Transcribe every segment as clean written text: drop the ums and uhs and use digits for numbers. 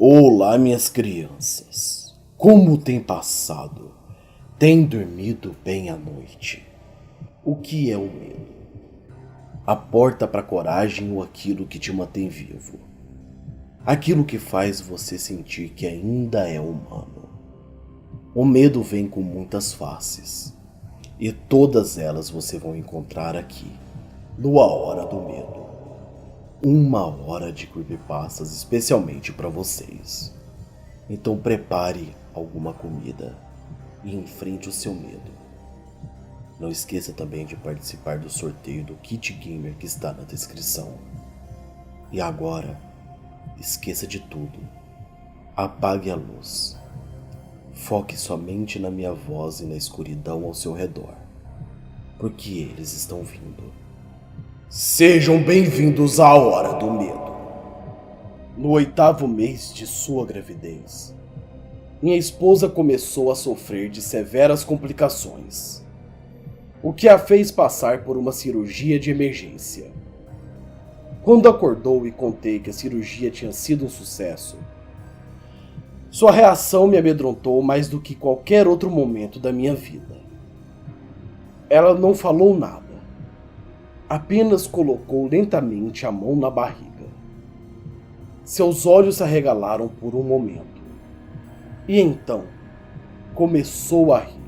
Olá, minhas crianças. Como tem passado? Tem dormido bem à noite? O que é o medo? A porta para a coragem ou aquilo que te mantém vivo? Aquilo que faz você sentir que ainda é humano. O medo vem com muitas faces, e todas elas você vai encontrar aqui, no A Hora do Medo. Uma hora de creepypastas especialmente para vocês. Então prepare alguma comida e enfrente o seu medo. Não esqueça também de participar do sorteio do kit gamer que está na descrição. E agora, esqueça de tudo. Apague a luz. Foque somente na minha voz e na escuridão ao seu redor, porque eles estão vindo. Sejam bem-vindos à Hora do Medo. No 8º mês de sua gravidez, minha esposa começou a sofrer de severas complicações, o que a fez passar por uma cirurgia de emergência. Quando acordou e contei que a cirurgia tinha sido um sucesso, sua reação me amedrontou mais do que qualquer outro momento da minha vida. Ela não falou nada. Apenas colocou lentamente a mão na barriga. Seus olhos se arregalaram por um momento. E então, começou a rir.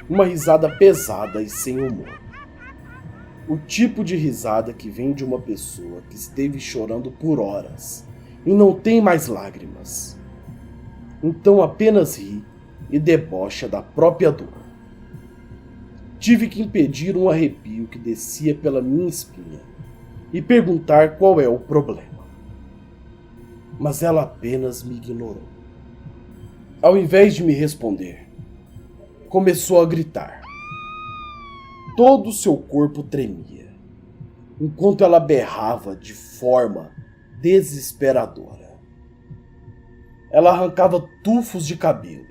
Uma risada pesada e sem humor. O tipo de risada que vem de uma pessoa que esteve chorando por horas e não tem mais lágrimas. Então apenas ri e debocha da própria dor. Tive que impedir um arrepio que descia pela minha espinha e perguntar qual é o problema. Mas ela apenas me ignorou. Ao invés de me responder, começou a gritar. Todo seu corpo tremia, enquanto ela berrava de forma desesperadora. Ela arrancava tufos de cabelo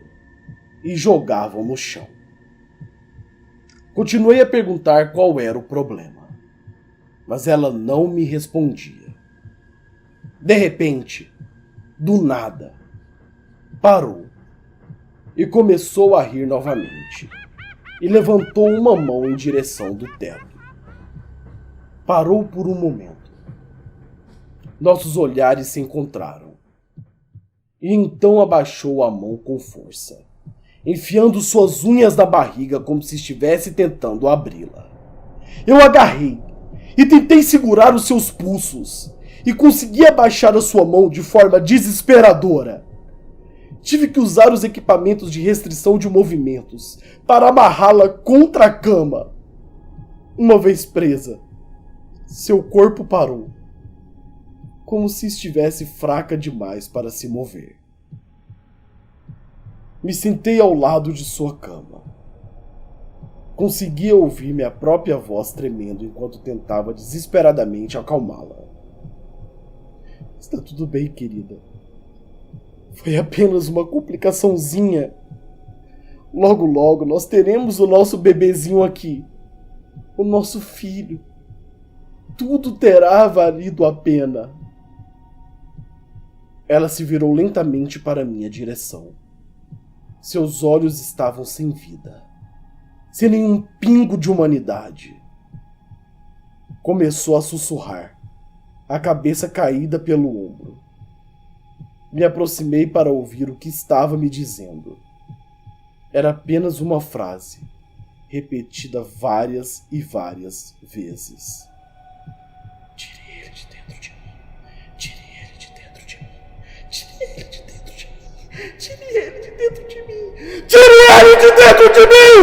e jogava no chão. Continuei a perguntar qual era o problema, mas ela não me respondia. De repente, do nada, parou e começou a rir novamente e levantou uma mão em direção do teto. Parou por um momento. Nossos olhares se encontraram e então abaixou a mão com força, enfiando suas unhas na barriga como se estivesse tentando abri-la. Eu agarrei e tentei segurar os seus pulsos e consegui abaixar a sua mão de forma desesperadora. Tive que usar os equipamentos de restrição de movimentos para amarrá-la contra a cama. Uma vez presa, seu corpo parou, como se estivesse fraca demais para se mover. Me sentei ao lado de sua cama. Conseguia ouvir minha própria voz tremendo enquanto tentava desesperadamente acalmá-la. Está tudo bem, querida. Foi apenas uma complicaçãozinha. Logo, logo nós teremos o nosso bebezinho aqui. O nosso filho. Tudo terá valido a pena. Ela se virou lentamente para minha direção. Seus olhos estavam sem vida, sem nenhum pingo de humanidade. Começou a sussurrar, a cabeça caída pelo ombro. Me aproximei para ouvir o que estava me dizendo. Era apenas uma frase, repetida várias e várias vezes. Tire ele de dentro de mim. Tire ele de dentro de mim. Tire ele de dentro de mim. Tire ele de dentro de mim. Tire ele de dentro de mim!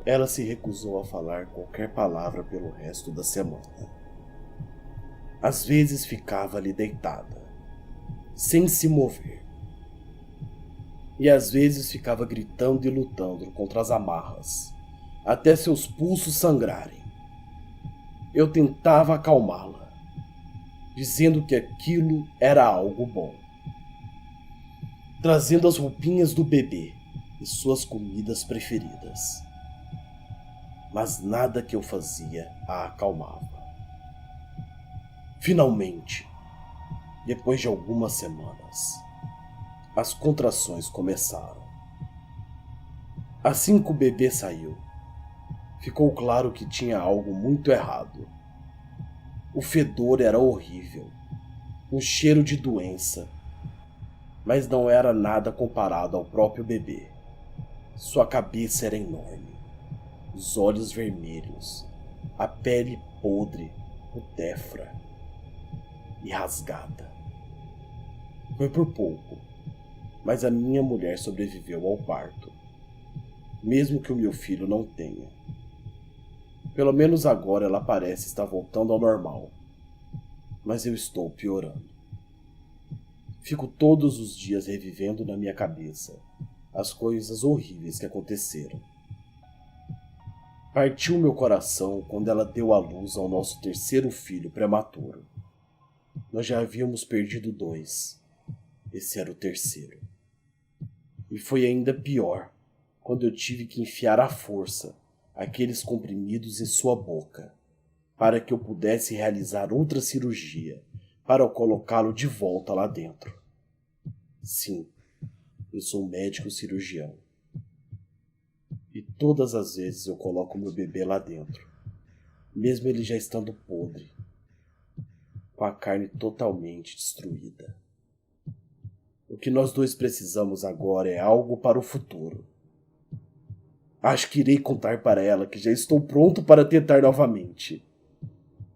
Ela se recusou a falar qualquer palavra pelo resto da semana. Às vezes ficava ali deitada, sem se mover. E às vezes ficava gritando e lutando contra as amarras, até seus pulsos sangrarem. Eu tentava acalmá-la, dizendo que aquilo era algo bom. Trazendo as roupinhas do bebê e suas comidas preferidas. Mas nada que eu fazia a acalmava. Finalmente, Depois de algumas semanas, as contrações começaram. Assim que o bebê saiu, ficou claro que tinha algo muito errado. O fedor era horrível, um cheiro de doença, mas não era nada comparado ao próprio bebê. Sua cabeça era enorme, os olhos vermelhos, a pele podre, putefra e rasgada. Foi por pouco, mas a minha mulher sobreviveu ao parto, mesmo que o meu filho não tenha. Pelo menos agora ela parece estar voltando ao normal, mas eu estou piorando. Fico todos os dias revivendo na minha cabeça as coisas horríveis que aconteceram. Partiu meu coração quando ela deu à luz ao nosso terceiro filho prematuro. Nós já havíamos perdido 2. Esse era o terceiro. E foi ainda pior quando eu tive que enfiar à força aqueles comprimidos em sua boca para que eu pudesse realizar outra cirurgia para colocá-lo de volta lá dentro. Sim, eu sou médico cirurgião. E todas as vezes eu coloco meu bebê lá dentro, mesmo ele já estando podre, com a carne totalmente destruída. O que nós dois precisamos agora é algo para o futuro. Acho que irei contar para ela que já estou pronto para tentar novamente.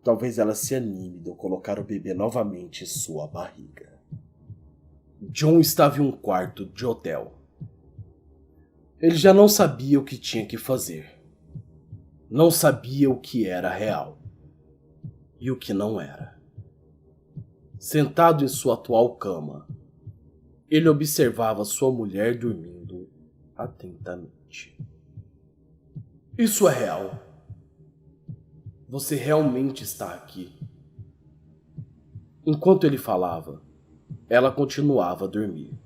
Talvez ela se anime de eu colocar o bebê novamente em sua barriga. John estava em um quarto de hotel. Ele já não sabia o que tinha que fazer. Não sabia o que era real e o que não era. Sentado em sua atual cama, ele observava sua mulher dormindo atentamente. Isso é real. Você realmente está aqui. Enquanto ele falava, ela continuava a dormir,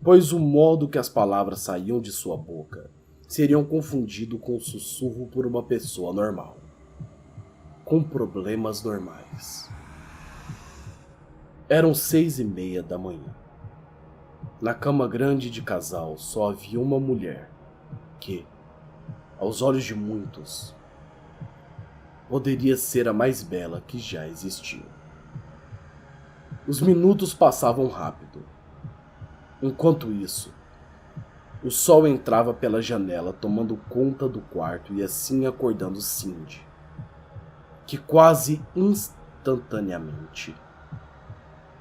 pois o modo que as palavras saíam de sua boca seriam confundido com um sussurro por uma pessoa normal, com problemas normais. Eram 6:30 da manhã. Na cama grande de casal só havia uma mulher que, aos olhos de muitos, poderia ser a mais bela que já existiu. Os minutos passavam rápido. Enquanto isso, o sol entrava pela janela tomando conta do quarto e assim acordando Cindy, que quase instantaneamente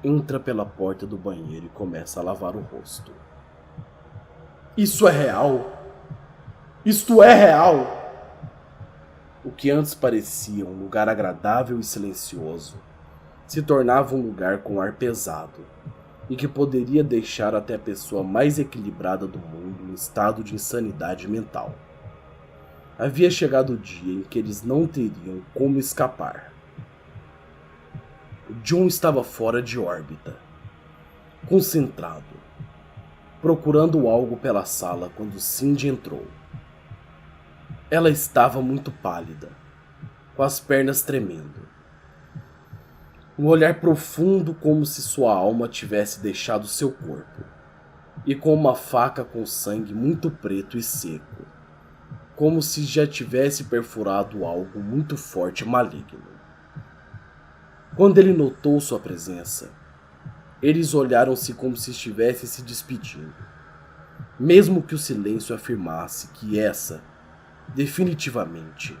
entra pela porta do banheiro e começa a lavar o rosto. Isso é real! Isto é real! O que antes parecia um lugar agradável e silencioso se tornava um lugar com ar pesado e que poderia deixar até a pessoa mais equilibrada do mundo em estado de insanidade mental. Havia chegado o dia em que eles não teriam como escapar. John estava fora de órbita, concentrado, procurando algo pela sala quando Cindy entrou. Ela estava muito pálida, com as pernas tremendo. Um olhar profundo como se sua alma tivesse deixado seu corpo, e com uma faca com sangue muito preto e seco, como se já tivesse perfurado algo muito forte e maligno. Quando ele notou sua presença, eles olharam-se como se estivessem se despedindo, mesmo que o silêncio afirmasse que essa, definitivamente,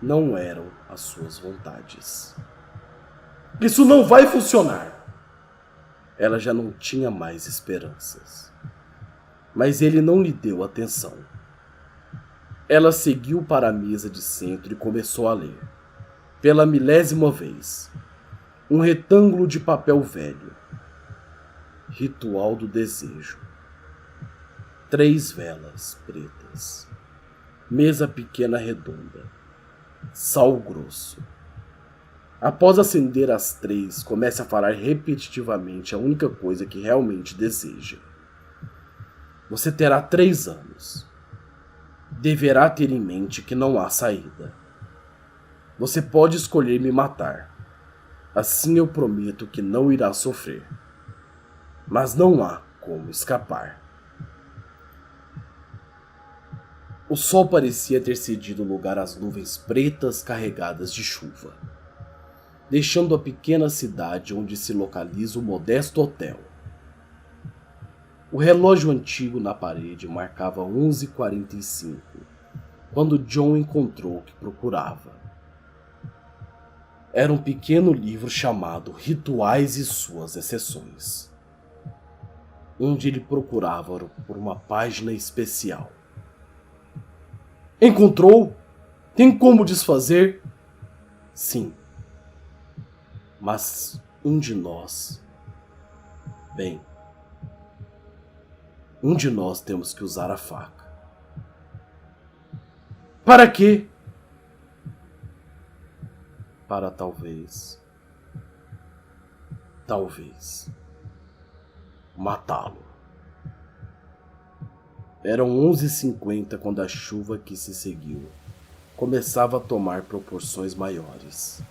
não eram as suas vontades. Isso não vai funcionar! Ela já não tinha mais esperanças. Mas ele não lhe deu atenção. Ela seguiu para a mesa de centro e começou a ler, pela 1000ª vez, um retângulo de papel velho. Ritual do desejo. 3 velas pretas. Mesa pequena redonda. Sal grosso. Após acender as 3, comece a falar repetitivamente a única coisa que realmente deseja. Você terá 3 anos. Deverá ter em mente que não há saída. Você pode escolher me matar, Assim eu prometo que não irá sofrer. Mas não há como escapar. O sol parecia ter cedido lugar às nuvens pretas carregadas de chuva, deixando a pequena cidade onde se localiza o modesto hotel. O relógio antigo na parede marcava 11h45, quando John encontrou o que procurava. Era um pequeno livro chamado Rituais e Suas Exceções, onde ele procurava por uma página especial. Encontrou? Tem como desfazer? Sim. Mas um de nós temos que usar a faca. Para quê? Para talvez matá-lo. Eram 11h50 quando a chuva que se seguiu começava a tomar proporções maiores.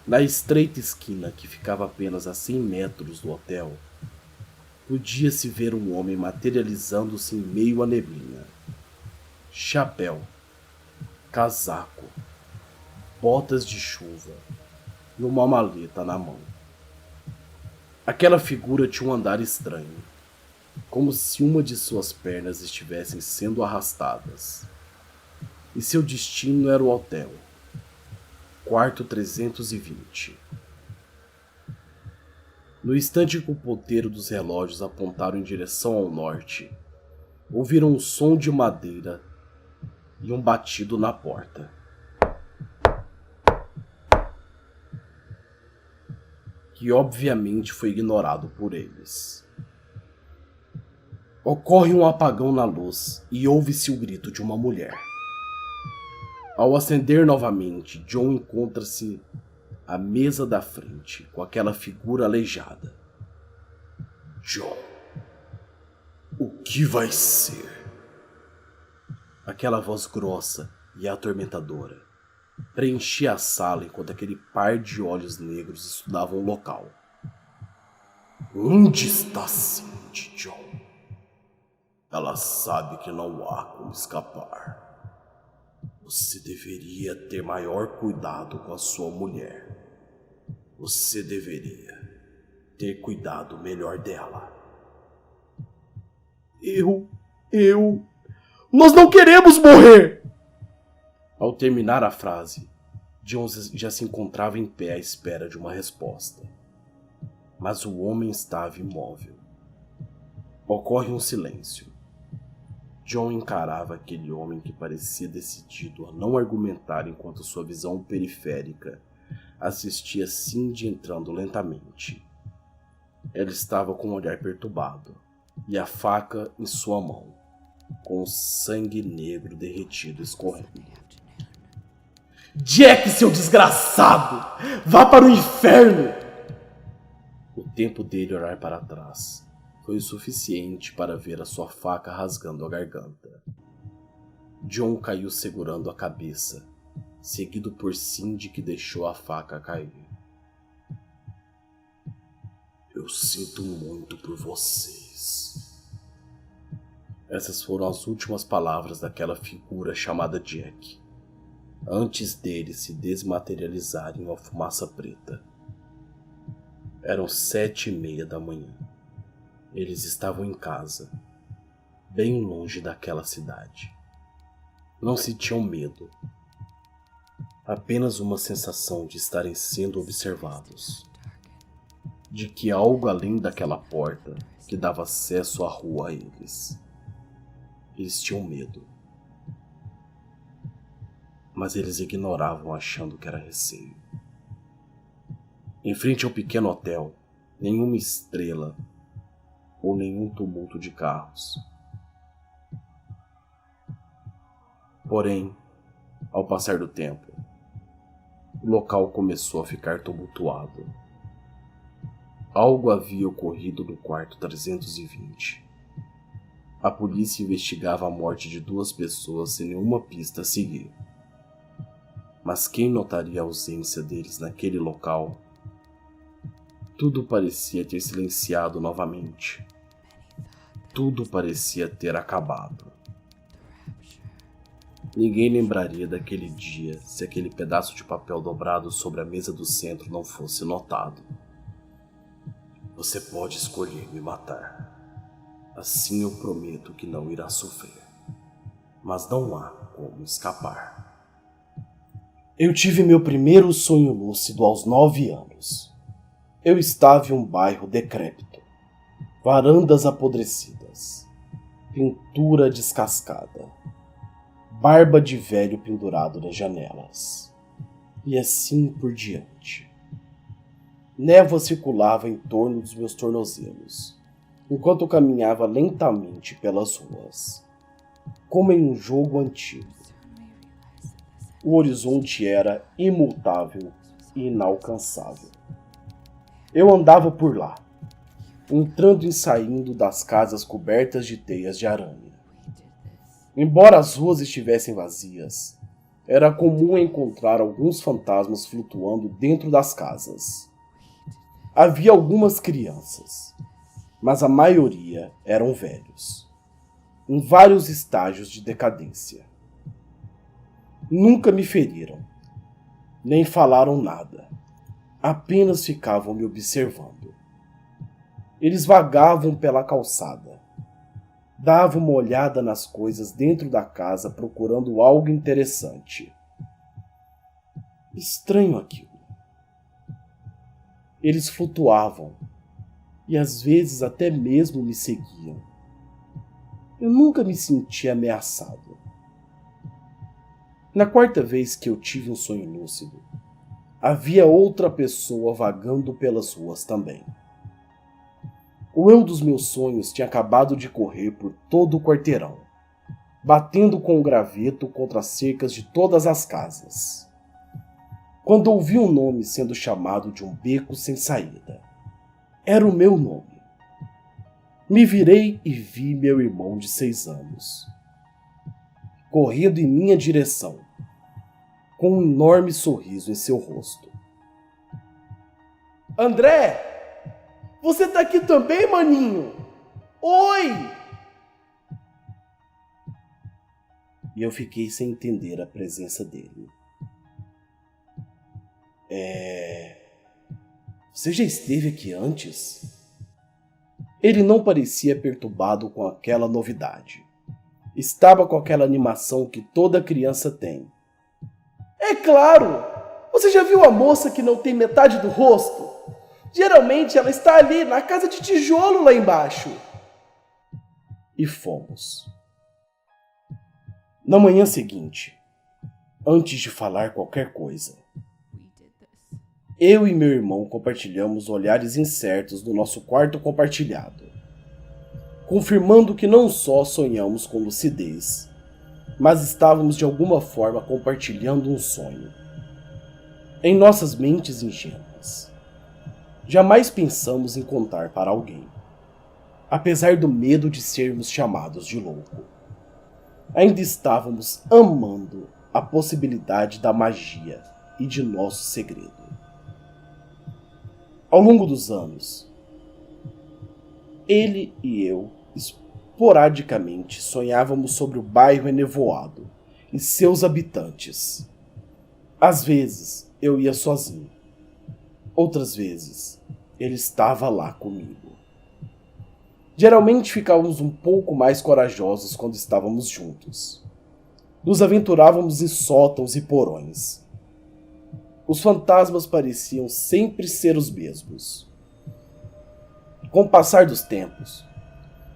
Na estreita esquina que ficava apenas a 100 metros do hotel, podia-se ver um homem materializando-se em meio à neblina. Chapéu, casaco, botas de chuva e uma maleta na mão. Aquela figura tinha um andar estranho, como se uma de suas pernas estivessem sendo arrastadas. E seu destino era o hotel, quarto 320. No instante que o ponteiro dos relógios apontaram em direção ao norte, ouviram um som de madeira e um batido na porta. Que obviamente foi ignorado por eles. Ocorre um apagão na luz e ouve-se o grito de uma mulher. Ao acender novamente, John encontra-se à mesa da frente com aquela figura aleijada. John, o que vai ser? Aquela voz grossa e atormentadora preenchia a sala enquanto aquele par de olhos negros estudavam o local. Onde está Cindy, John? Ela sabe que não há como escapar. Você deveria ter maior cuidado com a sua mulher. Você deveria ter cuidado melhor dela. Nós não queremos morrer! Ao terminar a frase, John já se encontrava em pé à espera de uma resposta. Mas o homem estava imóvel. Ocorre um silêncio. John encarava aquele homem que parecia decidido a não argumentar enquanto sua visão periférica assistia Cindy entrando lentamente. Ela estava com o olhar perturbado e a faca em sua mão, com o sangue negro derretido escorrendo. Jack, seu desgraçado! Vá para o inferno! O tempo dele olhar para trás foi o suficiente para ver a sua faca rasgando a garganta. John caiu segurando a cabeça, seguido por Cindy, que deixou a faca cair. Eu sinto muito por vocês. Essas foram as últimas palavras daquela figura chamada Jack, antes dele se desmaterializar em uma fumaça preta. Eram 7h30 da manhã. Eles estavam em casa, bem longe daquela cidade. Não sentiam medo, apenas uma sensação de estarem sendo observados, de que algo além daquela porta que dava acesso à rua a eles. Eles tinham medo, mas eles ignoravam achando que era receio. Em frente ao pequeno hotel, nenhuma estrela ou nenhum tumulto de carros. Porém, ao passar do tempo, o local começou a ficar tumultuado. Algo havia ocorrido no quarto 320. A polícia investigava a morte de 2 pessoas sem nenhuma pista a seguir. Mas quem notaria a ausência deles naquele local Tudo parecia ter silenciado novamente. Tudo parecia ter acabado. Ninguém lembraria daquele dia se aquele pedaço de papel dobrado sobre a mesa do centro não fosse notado. Você pode escolher me matar. Assim eu prometo que não irá sofrer. Mas não há como escapar. Eu tive meu primeiro sonho lúcido aos 9 anos. Eu estava em um bairro decrépito. Varandas apodrecidas. Pintura descascada. Barba de velho pendurado nas janelas. E assim por diante. Névoa circulava em torno dos meus tornozelos, enquanto eu caminhava lentamente pelas ruas, como em um jogo antigo. O horizonte era imutável e inalcançável. Eu andava por lá, entrando e saindo das casas cobertas de teias de aranha. Embora as ruas estivessem vazias, era comum encontrar alguns fantasmas flutuando dentro das casas. Havia algumas crianças, mas a maioria eram velhos, em vários estágios de decadência. Nunca me feriram, nem falaram nada, apenas ficavam me observando. Eles vagavam pela calçada, davam uma olhada nas coisas dentro da casa procurando algo interessante. Estranho aquilo. Eles flutuavam e às vezes até mesmo me seguiam. Eu nunca me senti ameaçado. Na quarta vez que eu tive um sonho lúcido, havia outra pessoa vagando pelas ruas também. O eu dos meus sonhos tinha acabado de correr por todo o quarteirão, batendo com o graveto contra as cercas de todas as casas. Quando ouvi um nome sendo chamado de um beco sem saída, era o meu nome. Me virei e vi meu irmão de 6 anos, correndo em minha direção, com um enorme sorriso em seu rosto. André! Você tá aqui também, maninho? Oi! E eu fiquei sem entender a presença dele. Você já esteve aqui antes? Ele não parecia perturbado com aquela novidade. Estava com aquela animação que toda criança tem. É claro! Você já viu a moça que não tem metade do rosto? Geralmente ela está ali na casa de tijolo lá embaixo. E fomos. Na manhã seguinte, antes de falar qualquer coisa, eu e meu irmão compartilhamos olhares incertos do nosso quarto compartilhado, confirmando que não só sonhamos com lucidez, mas estávamos de alguma forma compartilhando um sonho. Em nossas mentes ingênuas, jamais pensamos em contar para alguém, apesar do medo de sermos chamados de louco. Ainda estávamos amando a possibilidade da magia e de nosso segredo. Ao longo dos anos, ele e eu esporadicamente sonhávamos sobre o bairro enevoado e seus habitantes. Às vezes eu ia sozinho, outras vezes ele estava lá comigo. Geralmente ficávamos um pouco mais corajosos quando estávamos juntos. Nos aventurávamos em sótãos e porões. Os fantasmas pareciam sempre ser os mesmos. Com o passar dos tempos,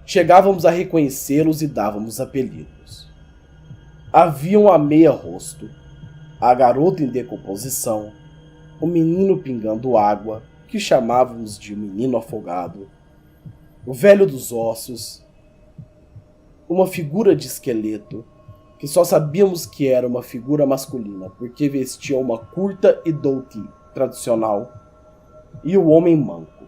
chegávamos a reconhecê-los e dávamos apelidos. Haviam a meia-rosto, a garota em decomposição, o menino pingando água, que chamávamos de menino afogado, o velho dos ossos, uma figura de esqueleto, que só sabíamos que era uma figura masculina porque vestia uma curta e dhoti tradicional, e o homem manco,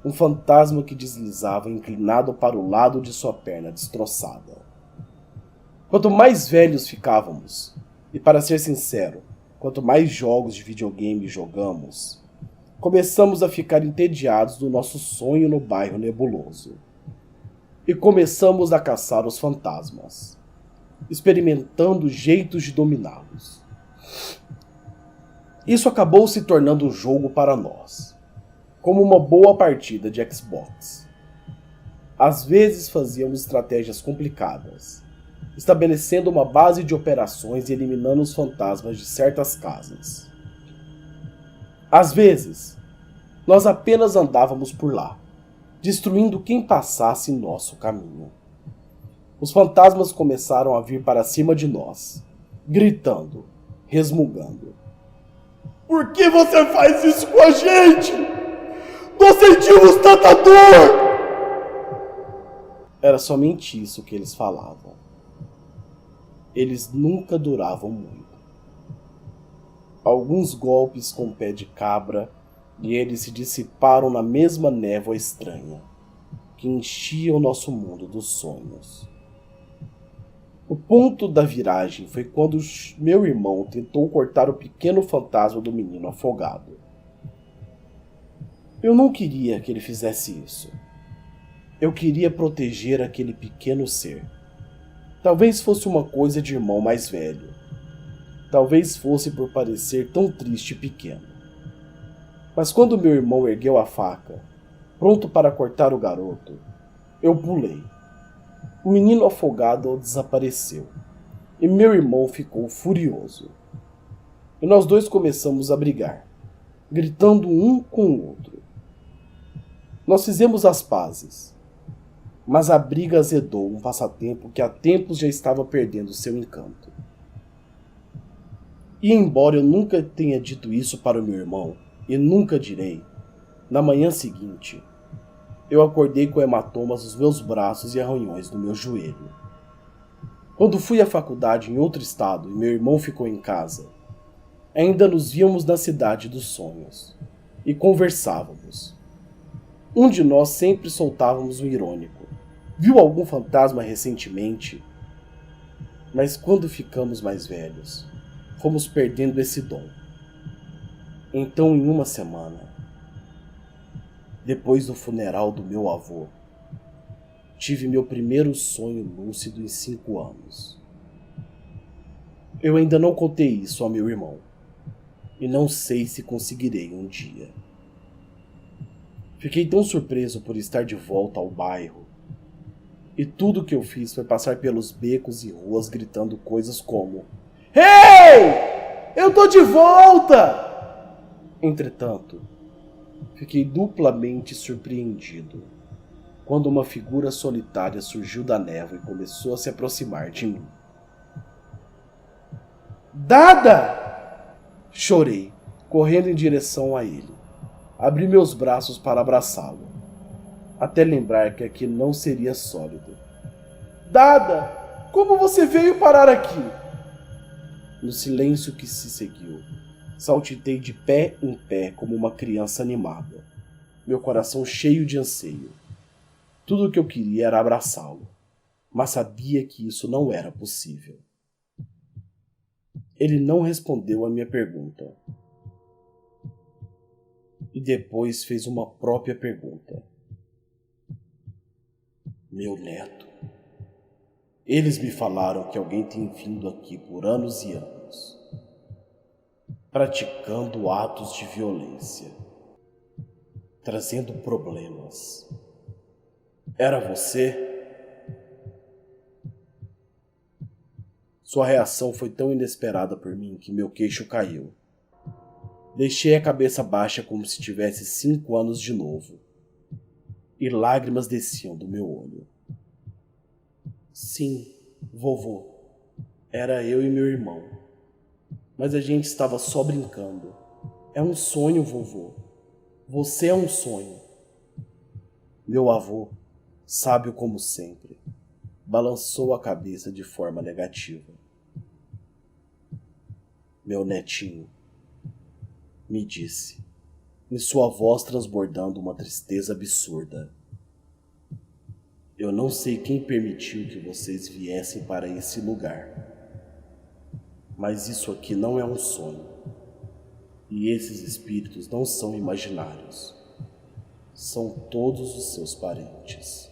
um fantasma que deslizava inclinado para o lado de sua perna destroçada. Quanto mais velhos ficávamos, e para ser sincero, quanto mais jogos de videogame jogamos, Começamos a ficar entediados do nosso sonho no bairro nebuloso. E começamos a caçar os fantasmas, experimentando jeitos de dominá-los. Isso acabou se tornando um jogo para nós, como uma boa partida de Xbox. Às vezes fazíamos estratégias complicadas, estabelecendo uma base de operações e eliminando os fantasmas de certas casas. Às vezes, nós apenas andávamos por lá, destruindo quem passasse em nosso caminho. Os fantasmas começaram a vir para cima de nós, gritando, resmungando. Por que você faz isso com a gente? Nós sentimos tanta dor! Era somente isso que eles falavam. Eles nunca duravam muito. Alguns golpes com pé de cabra e eles se dissiparam na mesma névoa estranha que enchia o nosso mundo dos sonhos. O ponto da viragem foi quando meu irmão tentou cortar o pequeno fantasma do menino afogado. Eu não queria que ele fizesse isso. Eu queria proteger aquele pequeno ser. Talvez fosse uma coisa de irmão mais velho. Talvez fosse por parecer tão triste e pequeno. Mas quando meu irmão ergueu a faca, pronto para cortar o garoto, eu pulei. O menino afogado desapareceu, e meu irmão ficou furioso. E nós dois começamos a brigar, gritando um com o outro. Nós fizemos as pazes, mas a briga azedou um passatempo que há tempos já estava perdendo seu encanto. E embora eu nunca tenha dito isso para o meu irmão, e nunca direi, na manhã seguinte, eu acordei com hematomas nos meus braços e arranhões no meu joelho. Quando fui à faculdade em outro estado e meu irmão ficou em casa, ainda nos víamos na cidade dos sonhos e conversávamos. Um de nós sempre soltávamos um irônico. Viu algum fantasma recentemente? Mas quando ficamos mais velhos, fomos perdendo esse dom. Então, em uma semana, depois do funeral do meu avô, tive meu primeiro sonho lúcido em 5 anos. Eu ainda não contei isso ao meu irmão, e não sei se conseguirei um dia. Fiquei tão surpreso por estar de volta ao bairro, e tudo que eu fiz foi passar pelos becos e ruas gritando coisas como: Hey! Eu tô de volta! Entretanto, fiquei duplamente surpreendido quando uma figura solitária surgiu da névoa e começou a se aproximar de mim. Dada! Chorei, correndo em direção a ele. Abri meus braços para abraçá-lo, até lembrar que aquilo não seria sólido. Dada! Como você veio parar aqui? No silêncio que se seguiu, saltitei de pé em pé como uma criança animada, meu coração cheio de anseio. Tudo o que eu queria era abraçá-lo, mas sabia que isso não era possível. Ele não respondeu à minha pergunta. E depois fez uma própria pergunta. Meu neto. Eles me falaram que alguém tem vindo aqui por anos e anos, praticando atos de violência, trazendo problemas. Era você? Sua reação foi tão inesperada por mim que meu queixo caiu. Deixei a cabeça baixa como se tivesse 5 anos de novo, e lágrimas desciam do meu olho. Sim, vovô. Era eu e meu irmão. Mas a gente estava só brincando. É um sonho, vovô. Você é um sonho. Meu avô, sábio como sempre, balançou a cabeça de forma negativa. Meu netinho, me disse, em sua voz transbordando uma tristeza absurda. Eu não sei quem permitiu que vocês viessem para esse lugar, mas isso aqui não é um sonho, E esses espíritos não são imaginários. São todos os seus parentes.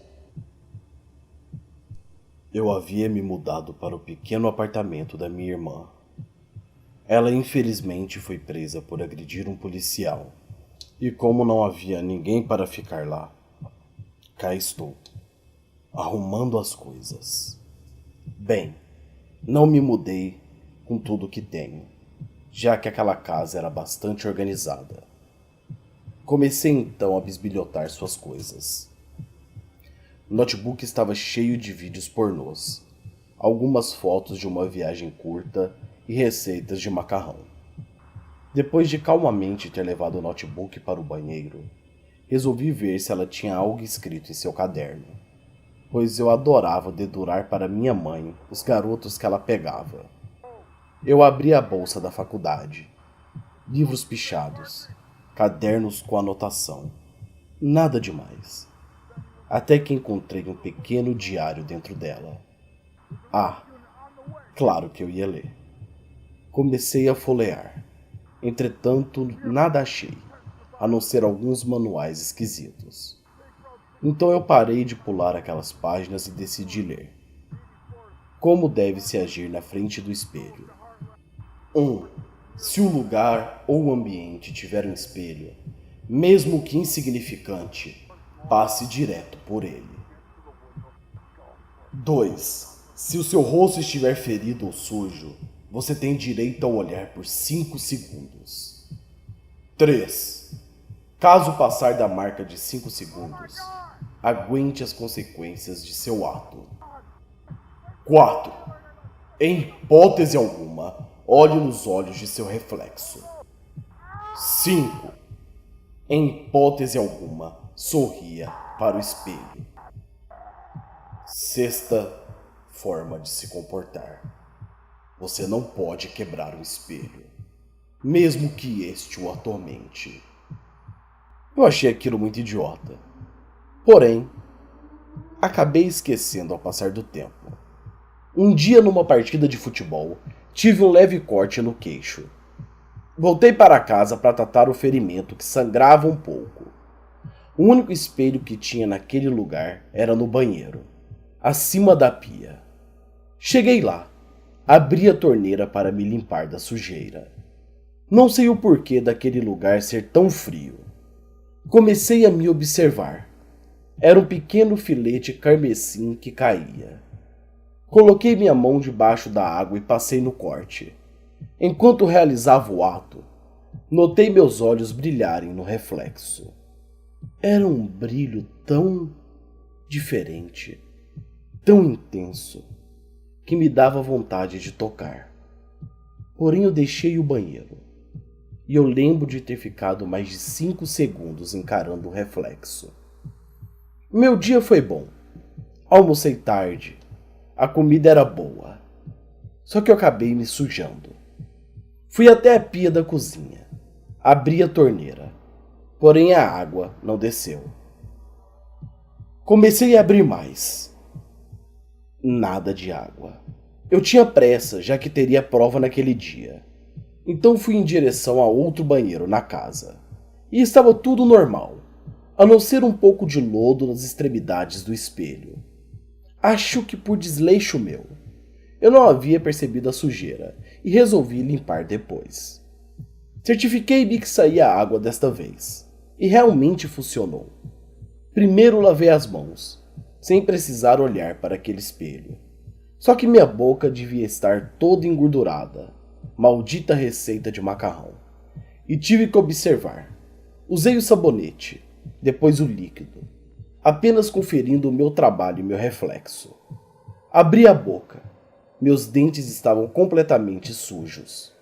Eu havia me mudado para o pequeno apartamento da minha irmã. Ela infelizmente foi presa por agredir um policial. E como não havia ninguém para ficar lá, cá estou, arrumando as coisas. Bem, não me mudei com tudo que tenho, já que aquela casa era bastante organizada. Comecei então a bisbilhotar suas coisas. O notebook estava cheio de vídeos pornôs, algumas fotos de uma viagem curta e receitas de macarrão. Depois de calmamente ter levado o notebook para o banheiro, resolvi ver se ela tinha algo escrito em seu caderno, pois eu adorava dedurar para minha mãe os garotos que ela pegava. Eu abri a bolsa da faculdade. Livros pichados, cadernos com anotação. Nada demais. Até que encontrei um pequeno diário dentro dela. Ah, claro que eu ia ler. Comecei a folhear. Entretanto, nada achei, a não ser alguns manuais esquisitos. Então eu parei de pular aquelas páginas e decidi ler. Como deve-se agir na frente do espelho? 1. Se o lugar ou o ambiente tiver um espelho, mesmo que insignificante, passe direto por ele. 2. Se o seu rosto estiver ferido ou sujo, você tem direito a olhar por 5 segundos. 3. Caso passar da marca de 5 segundos, aguente as consequências de seu ato. 4. Em hipótese alguma, olhe nos olhos de seu reflexo. 5. Em hipótese alguma, sorria para o espelho. 6ª forma de se comportar. Você não pode quebrar um espelho, mesmo que este o atormente. Eu achei aquilo muito idiota. Porém, acabei esquecendo ao passar do tempo. Um dia, numa partida de futebol, tive um leve corte no queixo. Voltei para casa para tratar o ferimento que sangrava um pouco. O único espelho que tinha naquele lugar era no banheiro, acima da pia. Cheguei lá. Abri a torneira para me limpar da sujeira. Não sei o porquê daquele lugar ser tão frio. Comecei a me observar. Era um pequeno filete carmesim que caía. Coloquei minha mão debaixo da água e passei no corte. Enquanto realizava o ato, notei meus olhos brilharem no reflexo. Era um brilho tão diferente, tão intenso, que me dava vontade de tocar. Porém eu deixei o banheiro, e eu lembro de ter ficado mais de 5 segundos encarando o reflexo. Meu dia foi bom. Almocei tarde. A comida era boa. Só que eu acabei me sujando. Fui até a pia da cozinha. Abri a torneira. Porém a água não desceu. Comecei a abrir mais. Nada de água. Eu tinha pressa, já que teria prova naquele dia. Então fui em direção a outro banheiro na casa. E estava tudo normal, a não ser um pouco de lodo nas extremidades do espelho. Acho que por desleixo meu. Eu não havia percebido a sujeira e resolvi limpar depois. Certifiquei-me que saía água desta vez. E realmente funcionou. Primeiro lavei as mãos, sem precisar olhar para aquele espelho. Só que minha boca devia estar toda engordurada. Maldita receita de macarrão. E tive que observar. Usei o sabonete, depois o líquido, apenas conferindo o meu trabalho e meu reflexo. Abri a boca. Meus dentes estavam completamente sujos,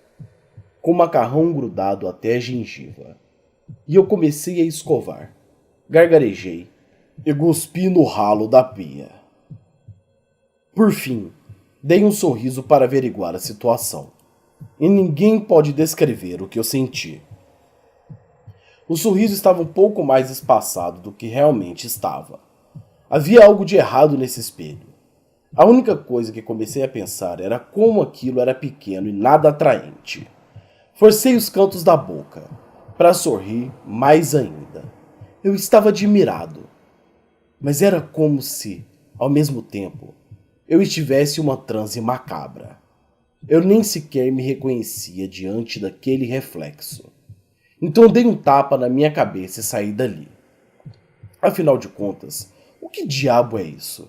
com macarrão grudado até a gengiva. E eu comecei a escovar. Gargarejei e cuspi no ralo da pia. Por fim, dei um sorriso para averiguar a situação. E ninguém pode descrever o que eu senti. O sorriso estava um pouco mais espaçado do que realmente estava. Havia algo de errado nesse espelho. A única coisa que comecei a pensar era como aquilo era pequeno e nada atraente. Forcei os cantos da boca para sorrir mais ainda. Eu estava admirado, mas era como se, ao mesmo tempo, eu estivesse em uma transe macabra. Eu nem sequer me reconhecia diante daquele reflexo. Então dei um tapa na minha cabeça e saí dali. Afinal de contas, o que diabo é isso?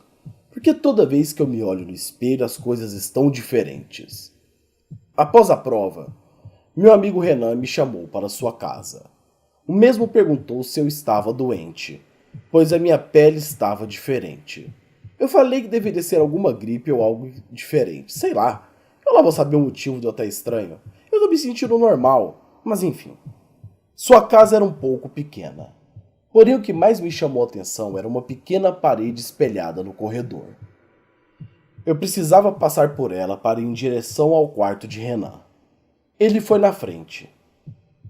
Porque toda vez que eu me olho no espelho as coisas estão diferentes. Após a prova, meu amigo Renan me chamou para sua casa. O mesmo perguntou se eu estava doente, pois a minha pele estava diferente. Eu falei que deveria ser alguma gripe ou algo diferente, sei lá. Eu lá vou saber o motivo de eu estar estranho. Eu tô me sentindo normal, mas enfim. Sua casa era um pouco pequena. Porém, o que mais me chamou a atenção era uma pequena parede espelhada no corredor. Eu precisava passar por ela para ir em direção ao quarto de Renan. Ele foi na frente.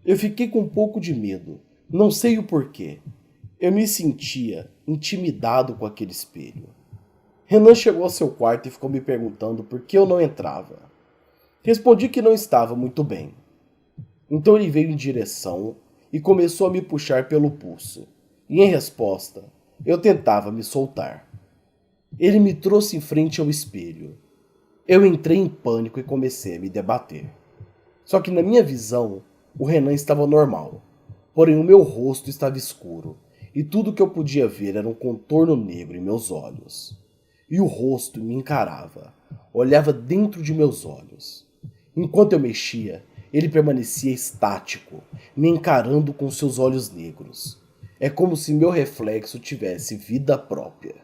Eu fiquei com um pouco de medo, não sei o porquê. Eu me sentia intimidado com aquele espelho. Renan chegou ao seu quarto e ficou me perguntando por que eu não entrava. Respondi que não estava muito bem. Então ele veio em direção e começou a me puxar pelo pulso. E em resposta, eu tentava me soltar. Ele me trouxe em frente ao espelho. Eu entrei em pânico e comecei a me debater. Só que na minha visão, o Renan estava normal. Porém o meu rosto estava escuro. E tudo que eu podia ver era um contorno negro em meus olhos. E o rosto me encarava. Olhava dentro de meus olhos. Enquanto eu mexia, ele permanecia estático, me encarando com seus olhos negros. É como se meu reflexo tivesse vida própria.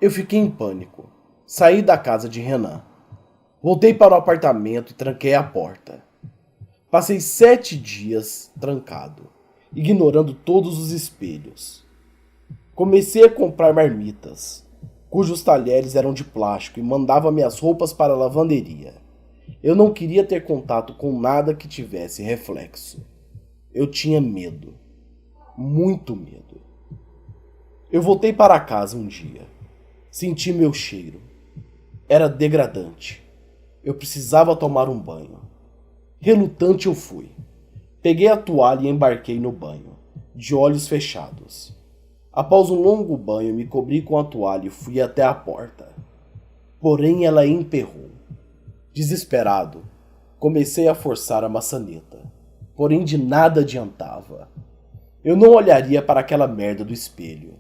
Eu fiquei em pânico. Saí da casa de Renan. Voltei para o apartamento e tranquei a porta. Passei 7 dias trancado, ignorando todos os espelhos. Comecei a comprar marmitas, cujos talheres eram de plástico, e mandava minhas roupas para a lavanderia. Eu não queria ter contato com nada que tivesse reflexo. Eu tinha medo. Muito medo. Eu voltei para casa um dia. Senti meu cheiro. Era degradante. Eu precisava tomar um banho. Relutante eu fui. Peguei a toalha e embarquei no banho, de olhos fechados. Após um longo banho, me cobri com a toalha e fui até a porta. Porém, ela emperrou. Desesperado, comecei a forçar a maçaneta. Porém, de nada adiantava. Eu não olharia para aquela merda do espelho.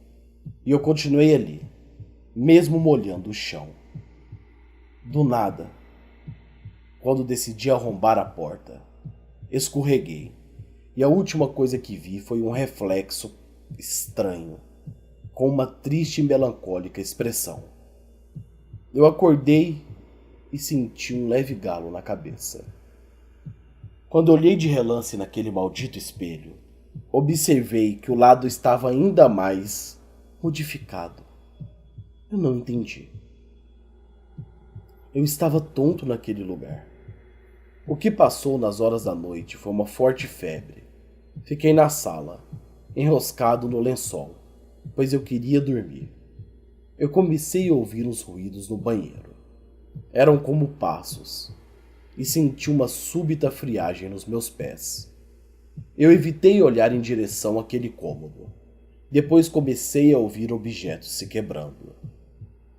E eu continuei ali, mesmo molhando o chão. Do nada, quando decidi arrombar a porta, escorreguei. E a última coisa que vi foi um reflexo estranho, com uma triste e melancólica expressão. Eu acordei e senti um leve galo na cabeça. Quando olhei de relance naquele maldito espelho, observei que o lado estava ainda mais modificado. Eu não entendi. Eu estava tonto naquele lugar. O que passou nas horas da noite foi uma forte febre. Fiquei na sala, enroscado no lençol, pois eu queria dormir. Eu comecei a ouvir uns ruídos no banheiro. Eram como passos, e senti uma súbita friagem nos meus pés. Eu evitei olhar em direção àquele cômodo. Depois comecei a ouvir objetos se quebrando.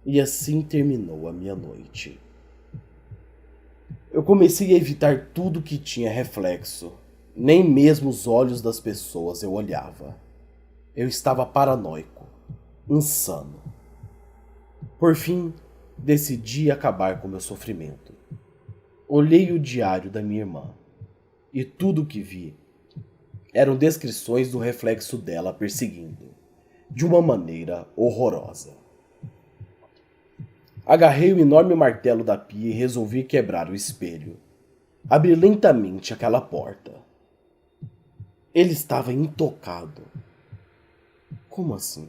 E assim terminou a minha noite. Eu comecei a evitar tudo que tinha reflexo. Nem mesmo os olhos das pessoas eu olhava. Eu estava paranoico, insano. Por fim, decidi acabar com meu sofrimento. Olhei o diário da minha irmã, e tudo o que vi eram descrições do reflexo dela perseguindo, de uma maneira horrorosa. Agarrei o enorme martelo da pia e resolvi quebrar o espelho. Abri lentamente aquela porta. Ele estava intocado. Como assim?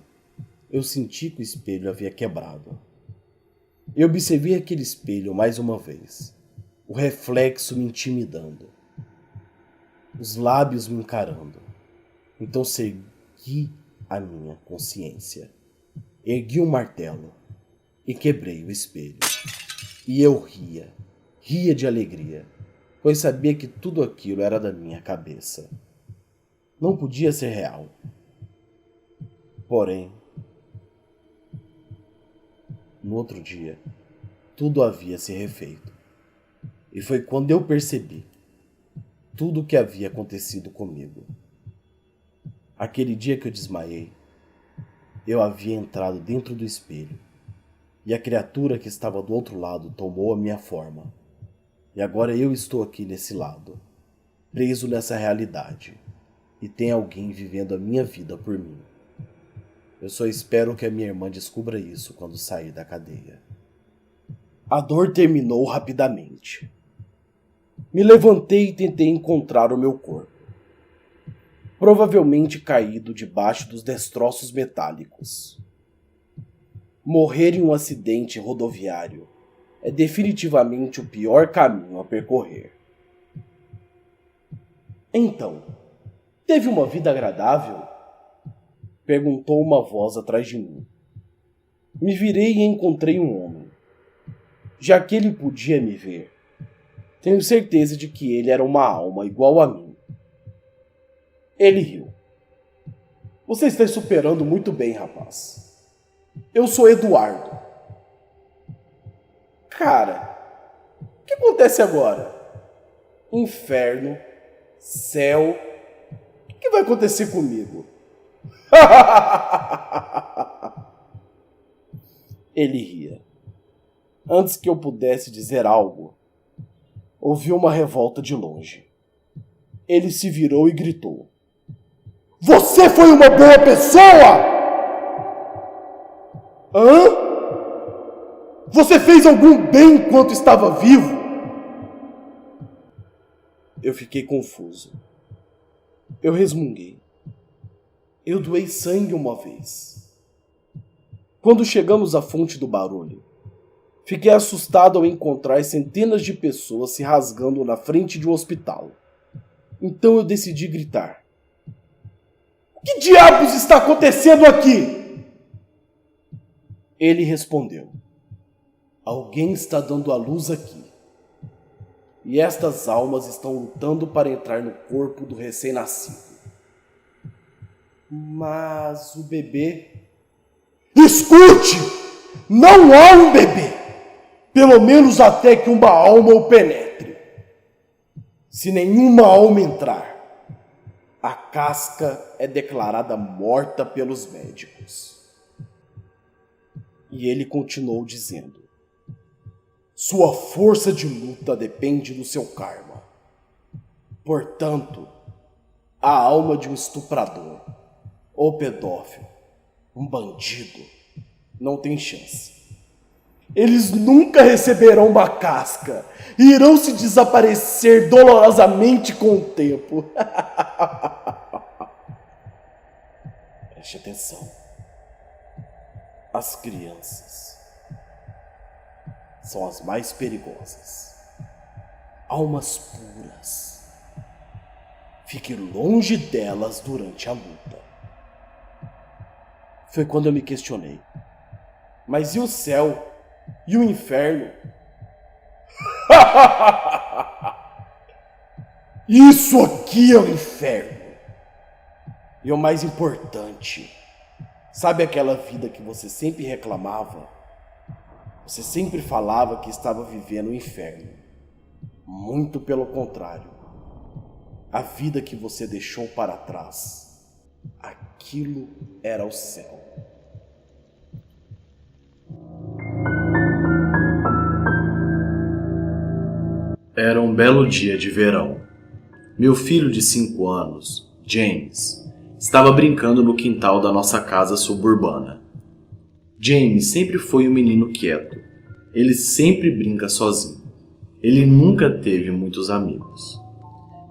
Eu senti que o espelho havia quebrado. Eu observei aquele espelho mais uma vez, o reflexo me intimidando, os lábios me encarando. Então segui a minha consciência. Ergui um martelo e quebrei o espelho. E eu ria de alegria. pois sabia que tudo aquilo era da minha cabeça. Não podia ser real. Porém, no outro dia, tudo havia se refeito. E foi quando eu percebi tudo o que havia acontecido comigo. Aquele dia que eu desmaiei, eu havia entrado dentro do espelho, e a criatura que estava do outro lado tomou a minha forma. E agora eu estou aqui nesse lado, preso nessa realidade, e tem alguém vivendo a minha vida por mim. Eu só espero que a minha irmã descubra isso quando sair da cadeia. A dor terminou rapidamente. Me levantei e tentei encontrar o meu corpo, provavelmente caído debaixo dos destroços metálicos. Morrer em um acidente rodoviário é definitivamente o pior caminho a percorrer. Então, teve uma vida agradável? Perguntou uma voz atrás de mim. Me virei e encontrei um homem. Já que ele podia me ver, tenho certeza de que ele era uma alma igual a mim. Ele riu. Você está superando muito bem, rapaz. Eu sou Eduardo. Cara, o que acontece agora? Inferno, céu, o que vai acontecer comigo? Ele ria. Antes que eu pudesse dizer algo, ouvi uma revolta de longe. Ele se virou e gritou: Você foi uma boa pessoa? Hã? Você fez algum bem enquanto estava vivo? Eu fiquei confuso. Eu resmunguei. Eu doei sangue uma vez. Quando chegamos à fonte do barulho, fiquei assustado ao encontrar centenas de pessoas se rasgando na frente de um hospital. Então eu decidi gritar: O que diabos está acontecendo aqui? Ele respondeu: Alguém está dando à luz aqui. E estas almas estão lutando para entrar no corpo do recém-nascido. Mas o bebê... Escute! Não há um bebê! Pelo menos até que uma alma o penetre. Se nenhuma alma entrar, a casca é declarada morta pelos médicos. E ele continuou dizendo: Sua força de luta depende do seu karma. Portanto, a alma de um estuprador, ou pedófilo, um bandido, não tem chance. Eles nunca receberão uma casca e irão se desaparecer dolorosamente com o tempo. Preste atenção. As crianças são as mais perigosas. Almas puras. Fique longe delas durante a luta. Foi quando eu me questionei. Mas e o céu? E o inferno? Isso aqui é o inferno. E o mais importante, sabe aquela vida que você sempre reclamava? Você sempre falava que estava vivendo o inferno. Muito pelo contrário. A vida que você deixou para trás, aquilo era o céu. Era um belo dia de verão. Meu filho de 5 anos, James, estava brincando no quintal da nossa casa suburbana. James sempre foi um menino quieto. Ele sempre brinca sozinho. Ele nunca teve muitos amigos.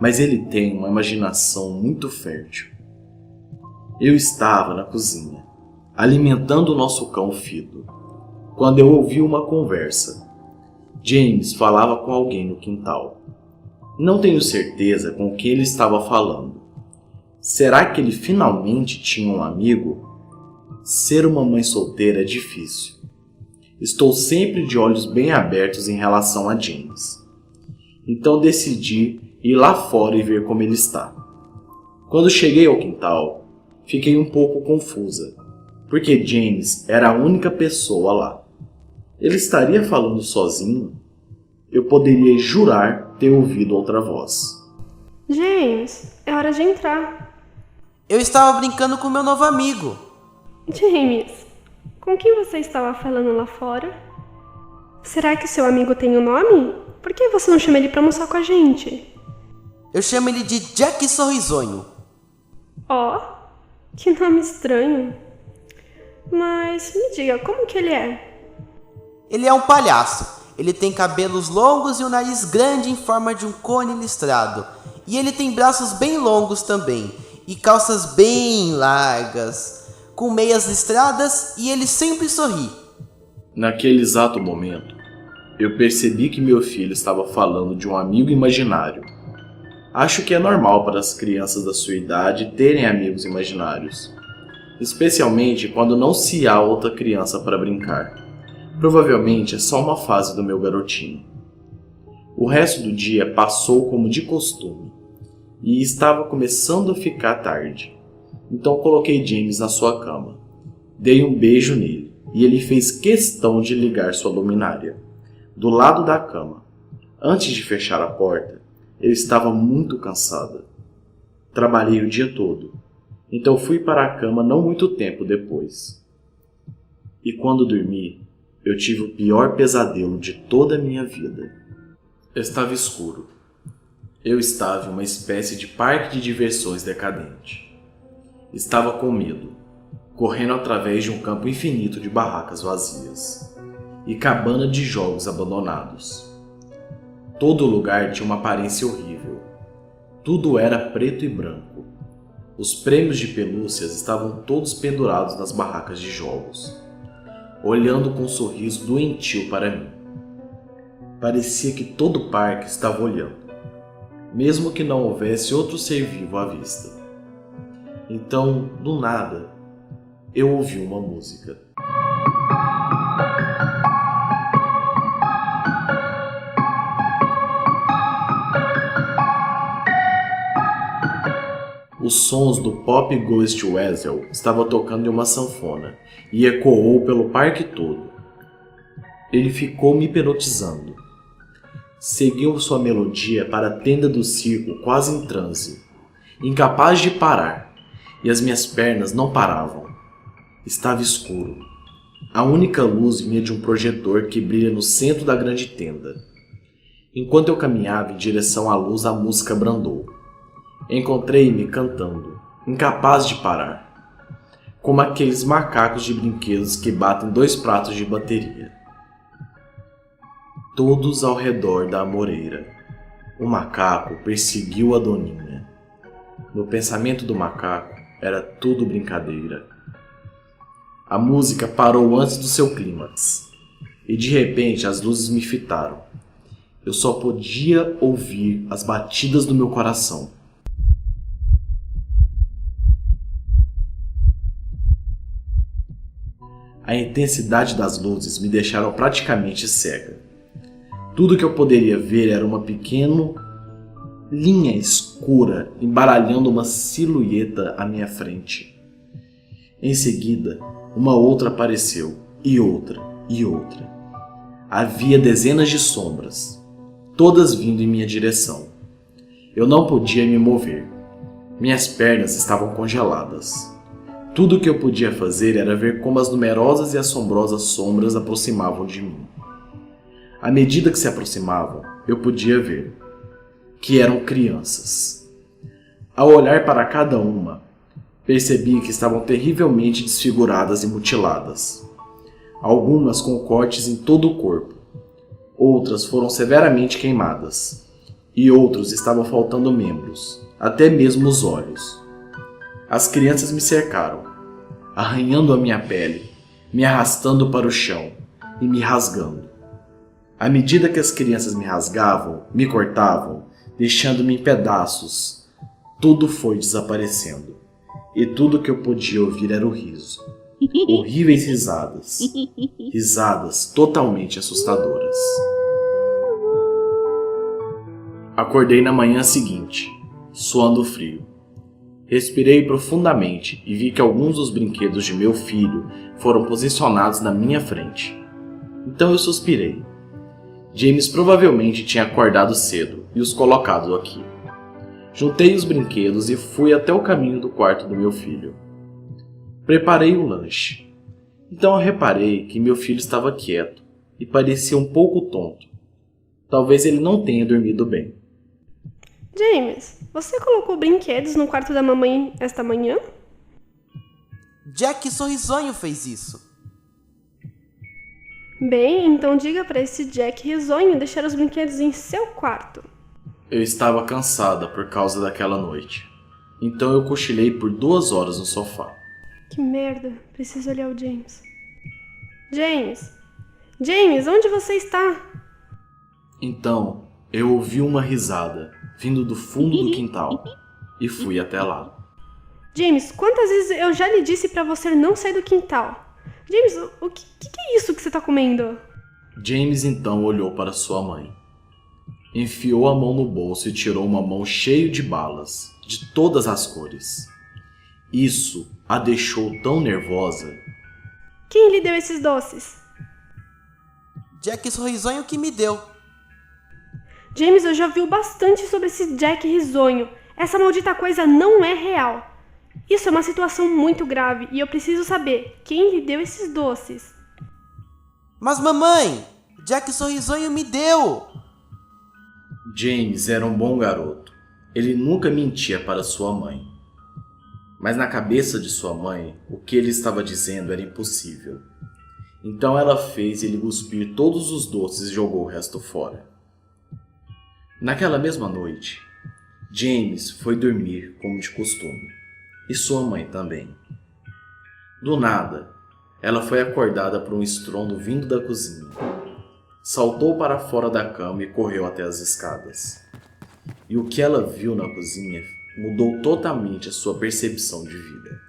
Mas ele tem uma imaginação muito fértil. Eu estava na cozinha, alimentando o nosso cão Fido, quando eu ouvi uma conversa. James falava com alguém no quintal. Não tenho certeza com o que ele estava falando. Será que ele finalmente tinha um amigo? Ser uma mãe solteira é difícil. Estou sempre de olhos bem abertos em relação a James. Então decidi ir lá fora e ver como ele está. Quando cheguei ao quintal, fiquei um pouco confusa, porque James era a única pessoa lá. Ele estaria falando sozinho? Eu poderia jurar ter ouvido outra voz. James, é hora de entrar. Eu estava brincando com meu novo amigo. James, com quem você estava falando lá fora? Será que seu amigo tem um nome? Por que você não chama ele pra almoçar com a gente? Eu chamo ele de Jack Sorrisonho. Ó, que nome estranho. Mas me diga, como que ele é? Ele é um palhaço. Ele tem cabelos longos e um nariz grande em forma de um cone listrado. E ele tem braços bem longos também. E calças bem largas, com meias listradas, e ele sempre sorri. Naquele exato momento, eu percebi que meu filho estava falando de um amigo imaginário. Acho que é normal para as crianças da sua idade terem amigos imaginários, especialmente quando não se há outra criança para brincar. Provavelmente é só uma fase do meu garotinho. O resto do dia passou como de costume, e estava começando a ficar tarde. Então coloquei James na sua cama. Dei um beijo nele, e ele fez questão de ligar sua luminária. Do lado da cama. Antes de fechar a porta, eu estava muito cansada. Trabalhei o dia todo, então fui para a cama não muito tempo depois. E quando dormi, eu tive o pior pesadelo de toda a minha vida. Estava escuro. Eu estava em uma espécie de parque de diversões decadente. Estava com medo, correndo através de um campo infinito de barracas vazias e cabana de jogos abandonados. Todo lugar tinha uma aparência horrível. Tudo era preto e branco. Os prêmios de pelúcias estavam todos pendurados nas barracas de jogos, olhando com um sorriso doentio para mim. Parecia que todo o parque estava olhando, mesmo que não houvesse outro ser vivo à vista. Então, do nada, eu ouvi uma música. Os sons do Pop Ghost Wessel estavam tocando em uma sanfona e ecoou pelo parque todo. Ele ficou me hipnotizando. Seguiu sua melodia para a tenda do circo quase em transe, incapaz de parar, e as minhas pernas não paravam. Estava escuro. A única luz vinha de um projetor que brilha no centro da grande tenda. Enquanto eu caminhava em direção à luz, a música brandou. Encontrei-me cantando, incapaz de parar, como aqueles macacos de brinquedos que batem 2 pratos de bateria. Todos ao redor da amoreira. O macaco perseguiu a doninha. No pensamento do macaco, era tudo brincadeira. A música parou antes do seu clímax, e de repente as luzes me fitaram. Eu só podia ouvir as batidas do meu coração. A intensidade das luzes me deixaram praticamente cega. Tudo que eu poderia ver era uma pequena linha escura embaralhando uma silhueta à minha frente. Em seguida, uma outra apareceu, e outra, e outra. Havia dezenas de sombras, todas vindo em minha direção. Eu não podia me mover. Minhas pernas estavam congeladas. Tudo o que eu podia fazer era ver como as numerosas e assombrosas sombras aproximavam de mim. À medida que se aproximavam, eu podia ver que eram crianças. Ao olhar para cada uma, percebi que estavam terrivelmente desfiguradas e mutiladas. Algumas com cortes em todo o corpo, outras foram severamente queimadas, e outros estavam faltando membros, até mesmo os olhos. As crianças me cercaram, arranhando a minha pele, me arrastando para o chão e me rasgando. À medida que as crianças me rasgavam, me cortavam, deixando-me em pedaços, tudo foi desaparecendo. E tudo que eu podia ouvir era o riso. Horríveis risadas. Risadas totalmente assustadoras. Acordei na manhã seguinte, suando frio. Respirei profundamente e vi que alguns dos brinquedos de meu filho foram posicionados na minha frente. Então eu suspirei. James provavelmente tinha acordado cedo e os colocado aqui. Juntei os brinquedos e fui até o caminho do quarto do meu filho. Preparei o lanche. Então eu reparei que meu filho estava quieto e parecia um pouco tonto. Talvez ele não tenha dormido bem. James, você colocou brinquedos no quarto da mamãe esta manhã? Jack Sorrisonho fez isso. Bem, então diga para esse Jack risonho deixar os brinquedos em seu quarto. Eu estava cansada por causa daquela noite. Então eu cochilei por 2 horas no sofá. Que merda, preciso olhar o James. James! James, onde você está? Então eu ouvi uma risada vindo do fundo do quintal e fui até lá. James, quantas vezes eu já lhe disse para você não sair do quintal? James, o que é isso que você está comendo? James então olhou para sua mãe. Enfiou a mão no bolso e tirou uma mão cheia de balas, de todas as cores. Isso a deixou tão nervosa. Quem lhe deu esses doces? Jack Sorrisonho que me deu. James, eu já vi bastante sobre esse Jack risonho. Essa maldita coisa não é real. Isso é uma situação muito grave e eu preciso saber quem lhe deu esses doces. Mas mamãe, Jack Sorrisonho me deu. James era um bom garoto. Ele nunca mentia para sua mãe. Mas na cabeça de sua mãe, o que ele estava dizendo era impossível. Então ela fez ele cuspir todos os doces e jogou o resto fora. Naquela mesma noite, James foi dormir como de costume. E sua mãe também. Do nada, ela foi acordada por um estrondo vindo da cozinha. Saltou para fora da cama e correu até as escadas. E o que ela viu na cozinha mudou totalmente a sua percepção de vida.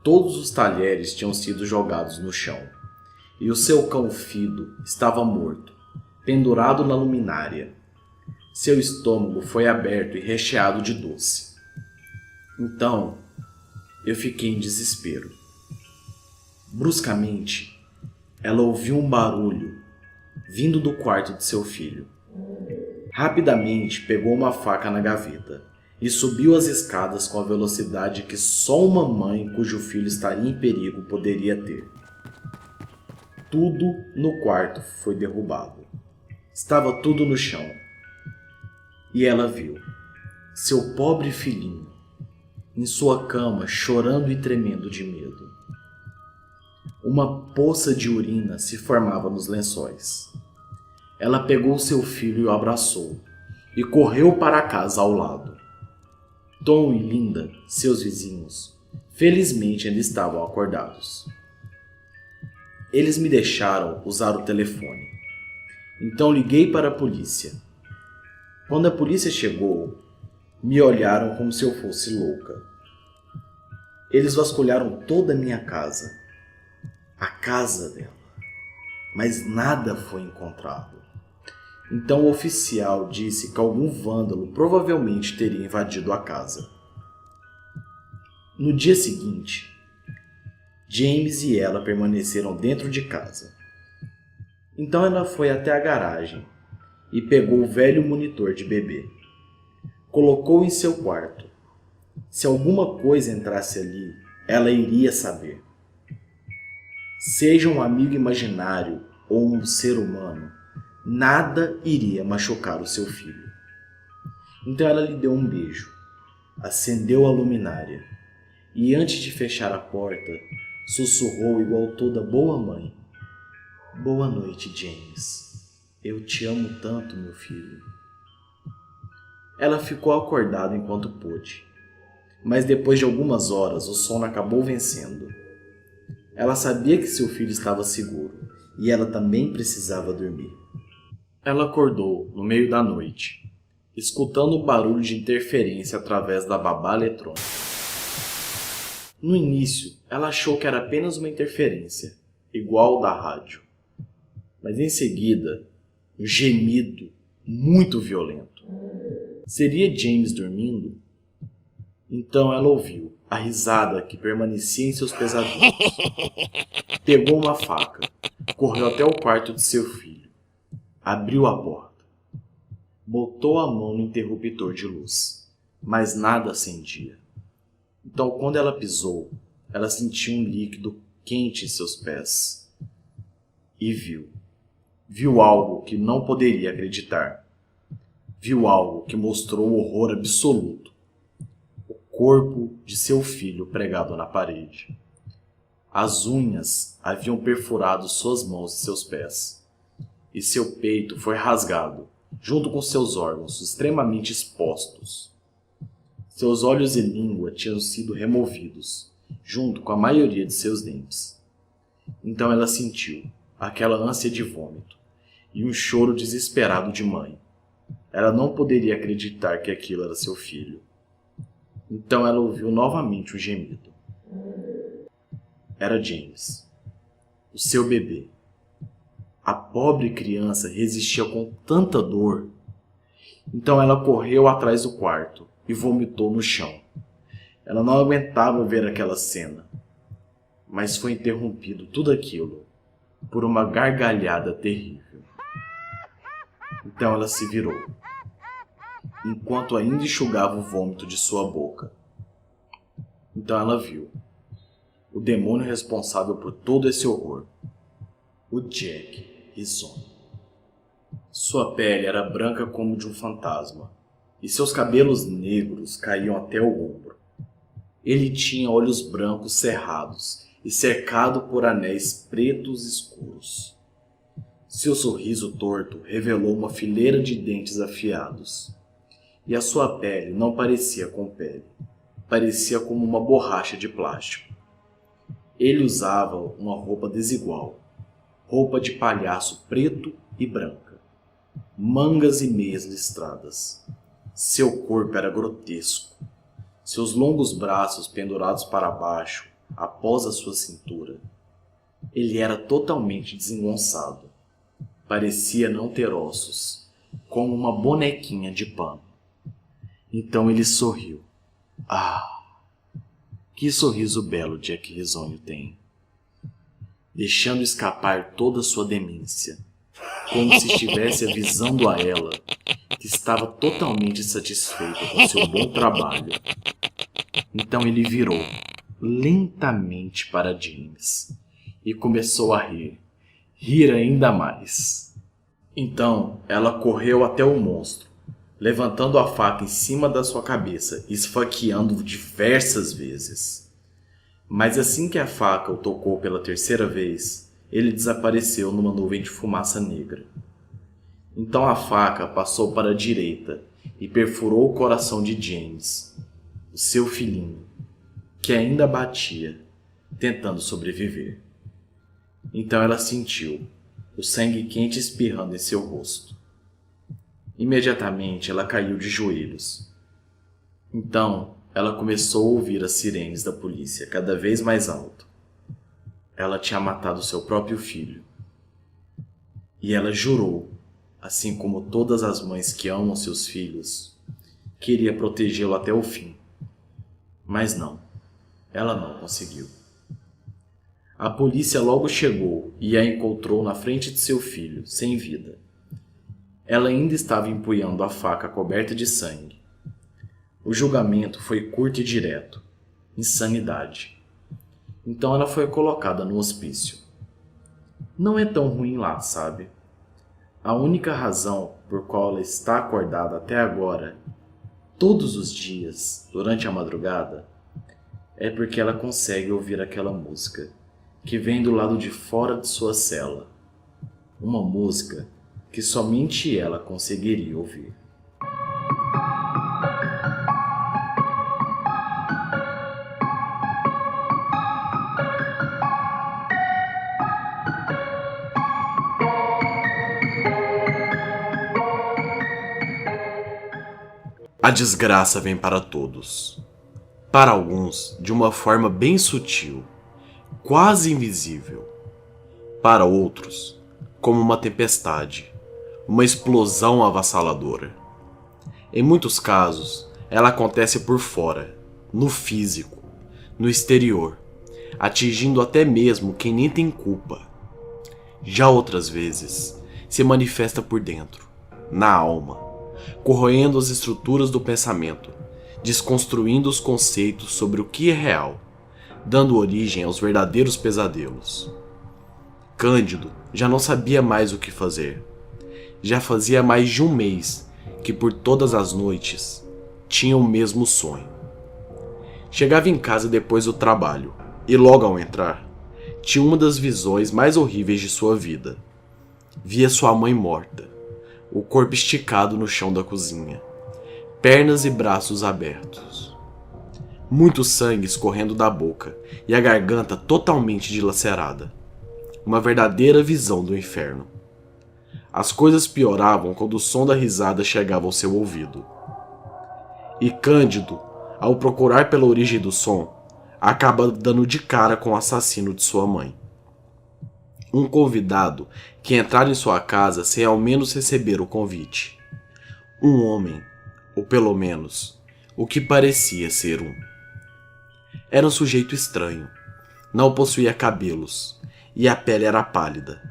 Todos os talheres tinham sido jogados no chão. E o seu cão Fido estava morto, pendurado na luminária. Seu estômago foi aberto e recheado de doce. Então, eu fiquei em desespero. Bruscamente, ela ouviu um barulho vindo do quarto de seu filho. Rapidamente pegou uma faca na gaveta e subiu as escadas com a velocidade que só uma mãe cujo filho estaria em perigo poderia ter. Tudo no quarto foi derrubado. Estava tudo no chão. E ela viu seu pobre filhinho em sua cama, chorando e tremendo de medo. Uma poça de urina se formava nos lençóis. Ela pegou seu filho e o abraçou, e correu para a casa ao lado. Tom e Linda, seus vizinhos, felizmente ainda estavam acordados. Eles me deixaram usar o telefone. Então liguei para a polícia. Quando a polícia chegou, me olharam como se eu fosse louca. Eles vasculharam toda a minha casa, a casa dela, mas nada foi encontrado. Então o oficial disse que algum vândalo provavelmente teria invadido a casa. No dia seguinte, James e ela permaneceram dentro de casa. Então ela foi até a garagem e pegou o velho monitor de bebê. Colocou em seu quarto. Se alguma coisa entrasse ali, ela iria saber. Seja um amigo imaginário ou um ser humano, nada iria machucar o seu filho. Então ela lhe deu um beijo, acendeu a luminária e antes de fechar a porta, sussurrou igual toda boa mãe: "Boa noite, James. Eu te amo tanto, meu filho." Ela ficou acordada enquanto pôde, mas depois de algumas horas o sono acabou vencendo. Ela sabia que seu filho estava seguro e ela também precisava dormir. Ela acordou no meio da noite, escutando o barulho de interferência através da babá eletrônica. No início, ela achou que era apenas uma interferência, igual da rádio. Mas em seguida, um gemido muito violento. Seria James dormindo? Então ela ouviu a risada que permanecia em seus pesadelos. Pegou uma faca, correu até o quarto de seu filho, abriu a porta, botou a mão no interruptor de luz, mas nada acendia. Então, quando ela pisou, ela sentiu um líquido quente em seus pés e viu algo que não poderia acreditar. Viu algo que mostrou horror absoluto. O corpo de seu filho pregado na parede. As unhas haviam perfurado suas mãos e seus pés, e seu peito foi rasgado, junto com seus órgãos extremamente expostos. Seus olhos e língua tinham sido removidos, junto com a maioria de seus dentes. Então ela sentiu aquela ânsia de vômito e um choro desesperado de mãe. Ela não poderia acreditar que aquilo era seu filho. Então ela ouviu novamente um gemido. Era James, o seu bebê. A pobre criança resistia com tanta dor. Então ela correu atrás do quarto e vomitou no chão. Ela não aguentava ver aquela cena, mas foi interrompido tudo aquilo por uma gargalhada terrível. Então ela se virou, enquanto ainda enxugava o vômito de sua boca. Então ela viu o demônio responsável por todo esse horror, o Jack Risonho. Sua pele era branca como de um fantasma, e seus cabelos negros caíam até o ombro. Ele tinha olhos brancos cerrados e cercado por anéis pretos escuros. Seu sorriso torto revelou uma fileira de dentes afiados, e a sua pele não parecia com pele, parecia como uma borracha de plástico. Ele usava uma roupa desigual, roupa de palhaço preto e branca, mangas e meias listradas. Seu corpo era grotesco. Seus longos braços pendurados para baixo, após a sua cintura. Ele era totalmente desengonçado. Parecia não ter ossos, como uma bonequinha de pano. Então ele sorriu. Ah, que sorriso belo Jack Risonho tem! Deixando escapar toda a sua demência, como se estivesse avisando a ela que estava totalmente satisfeito com seu bom trabalho. Então ele virou lentamente para James e começou a rir ainda mais. Então ela correu até o monstro, levantando a faca em cima da sua cabeça e esfaqueando-o diversas vezes. Mas assim que a faca o tocou pela terceira vez, ele desapareceu numa nuvem de fumaça negra. Então a faca passou para a direita e perfurou o coração de James, o seu filhinho, que ainda batia, tentando sobreviver. Então ela sentiu o sangue quente espirrando em seu rosto. Imediatamente ela caiu de joelhos. Então ela começou a ouvir as sirenes da polícia cada vez mais alto. Ela tinha matado seu próprio filho. E ela jurou, assim como todas as mães que amam seus filhos, que iria protegê-lo até o fim. Mas não, ela não conseguiu. A polícia logo chegou e a encontrou na frente de seu filho, sem vida. Ela ainda estava empunhando a faca coberta de sangue. O julgamento foi curto e direto. Insanidade. Então ela foi colocada no hospício. Não é tão ruim lá, sabe? A única razão por qual ela está acordada até agora, todos os dias, durante a madrugada, é porque ela consegue ouvir aquela música que vem do lado de fora de sua cela. Uma música que somente ela conseguiria ouvir. A desgraça vem para todos. Para alguns, de uma forma bem sutil, quase invisível. Para outros, como uma tempestade, uma explosão avassaladora. Em muitos casos, ela acontece por fora, no físico, no exterior, atingindo até mesmo quem nem tem culpa. Já outras vezes, se manifesta por dentro, na alma, corroendo as estruturas do pensamento, desconstruindo os conceitos sobre o que é real, dando origem aos verdadeiros pesadelos. Cândido já não sabia mais o que fazer. Já fazia mais de um mês que por todas as noites tinha o mesmo sonho. Chegava em casa depois do trabalho e logo ao entrar, tinha uma das visões mais horríveis de sua vida. Via sua mãe morta, o corpo esticado no chão da cozinha, pernas e braços abertos. Muito sangue escorrendo da boca e a garganta totalmente dilacerada. Uma verdadeira visão do inferno. As coisas pioravam quando o som da risada chegava ao seu ouvido. E Cândido, ao procurar pela origem do som, acaba dando de cara com o assassino de sua mãe. Um convidado que entrara em sua casa sem ao menos receber o convite. Um homem, ou pelo menos, o que parecia ser um. Era um sujeito estranho. Não possuía cabelos, e a pele era pálida.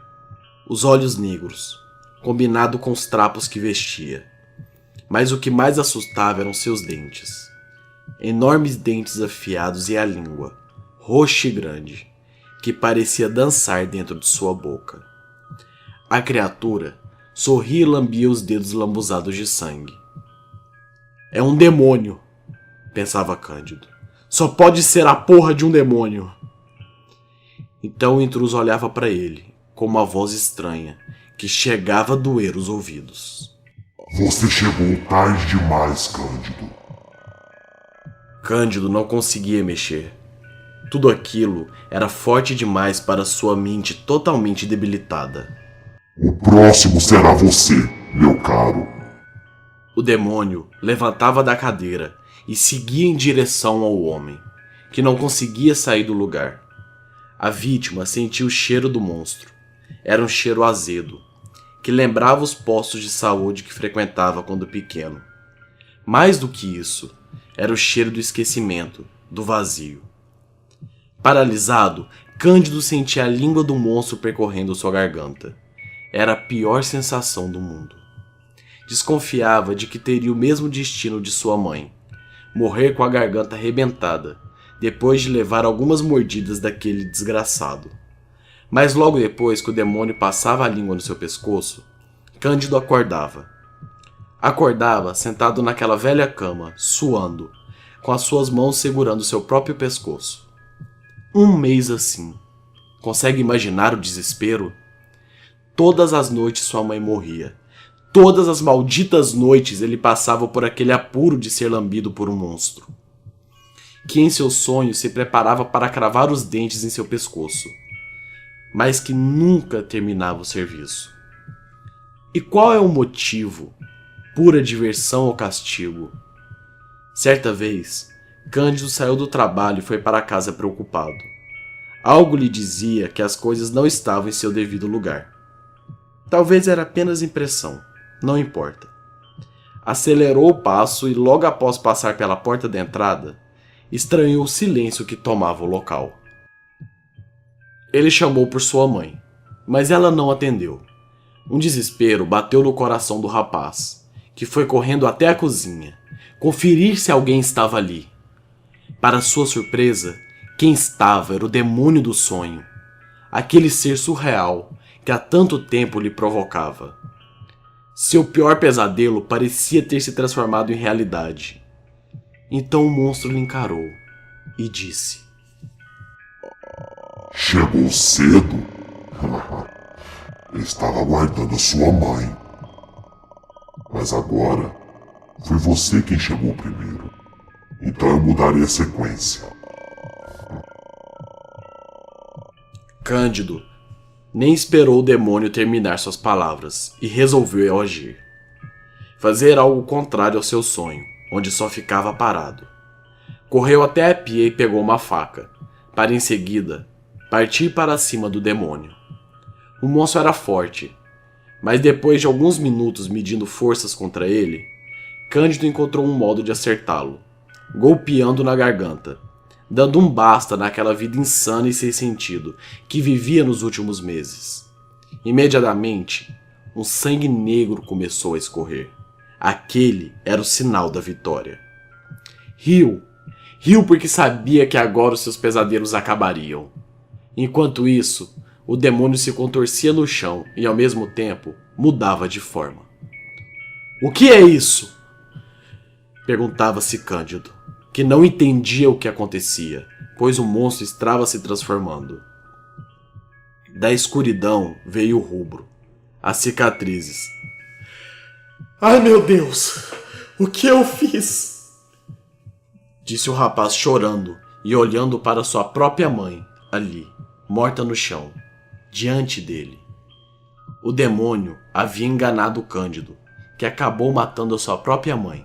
Os olhos negros, combinado com os trapos que vestia. Mas o que mais assustava eram seus dentes. Enormes dentes afiados e a língua, roxa e grande, que parecia dançar dentro de sua boca. A criatura sorria e lambia os dedos lambuzados de sangue. É um demônio, pensava Cândido. Só pode ser a porra de um demônio. Então o intruso olhava para ele, com uma voz estranha, que chegava a doer os ouvidos. Você chegou tarde demais, Cândido. Cândido não conseguia mexer. Tudo aquilo era forte demais para sua mente totalmente debilitada. O próximo será você, meu caro. O demônio levantava da cadeira e seguia em direção ao homem, que não conseguia sair do lugar. A vítima sentia o cheiro do monstro. Era um cheiro azedo, que lembrava os postos de saúde que frequentava quando pequeno. Mais do que isso, era o cheiro do esquecimento, do vazio. Paralisado, Cândido sentia a língua do monstro percorrendo sua garganta. Era a pior sensação do mundo. Desconfiava de que teria o mesmo destino de sua mãe, morrer com a garganta arrebentada, depois de levar algumas mordidas daquele desgraçado. Mas logo depois que o demônio passava a língua no seu pescoço, Cândido acordava. Acordava sentado naquela velha cama, suando, com as suas mãos segurando seu próprio pescoço. Um mês assim. Consegue imaginar o desespero? Todas as noites sua mãe morria. Todas as malditas noites ele passava por aquele apuro de ser lambido por um monstro, que em seus sonhos se preparava para cravar os dentes em seu pescoço, mas que nunca terminava o serviço. E qual é o motivo? Pura diversão ou castigo? Certa vez, Cândido saiu do trabalho e foi para casa preocupado. Algo lhe dizia que as coisas não estavam em seu devido lugar. Talvez era apenas impressão, não importa. Acelerou o passo e logo após passar pela porta da entrada, estranhou o silêncio que tomava o local. Ele chamou por sua mãe, mas ela não atendeu. Um desespero bateu no coração do rapaz, que foi correndo até a cozinha, conferir se alguém estava ali. Para sua surpresa, quem estava era o demônio do sonho, aquele ser surreal que há tanto tempo lhe provocava. Seu pior pesadelo parecia ter se transformado em realidade. Então o monstro lhe encarou e disse: Chegou cedo? Eu estava aguardando a sua mãe. Mas agora, foi você quem chegou primeiro. Então eu mudarei a sequência. Cândido nem esperou o demônio terminar suas palavras e resolveu agir. Fazer algo contrário ao seu sonho, onde só ficava parado. Correu até a pia e pegou uma faca, para em seguida partir para cima do demônio. O monstro era forte, Mas depois de alguns minutos medindo forças contra ele, Cândido encontrou um modo de acertá-lo, golpeando na garganta, dando um basta naquela vida insana e sem sentido que vivia nos últimos meses. Imediatamente, um sangue negro começou a escorrer. Aquele era o sinal da vitória. Riu porque sabia que agora os seus pesadelos acabariam. Enquanto isso, o demônio se contorcia no chão e ao mesmo tempo mudava de forma. "O que é isso?" perguntava-se Cândido, que não entendia o que acontecia, pois o monstro estava se transformando. Da escuridão veio o rubro, as cicatrizes. "Ai, meu Deus! O que eu fiz?" disse o rapaz chorando e olhando para sua própria mãe, ali, morta no chão, diante dele. O demônio havia enganado Cândido, que acabou matando a sua própria mãe.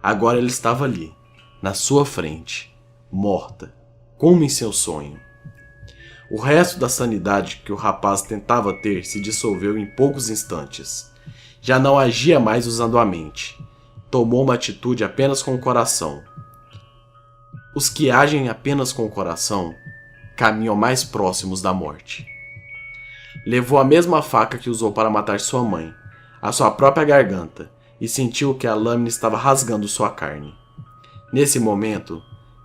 Agora ele estava ali, na sua frente, morta, como em seu sonho. O resto da sanidade que o rapaz tentava ter se dissolveu em poucos instantes. Já não agia mais usando a mente. Tomou uma atitude apenas com o coração. Os que agem apenas com o coração caminham mais próximos da morte. Levou a mesma faca que usou para matar sua mãe, à sua própria garganta, e sentiu que a lâmina estava rasgando sua carne. Nesse momento,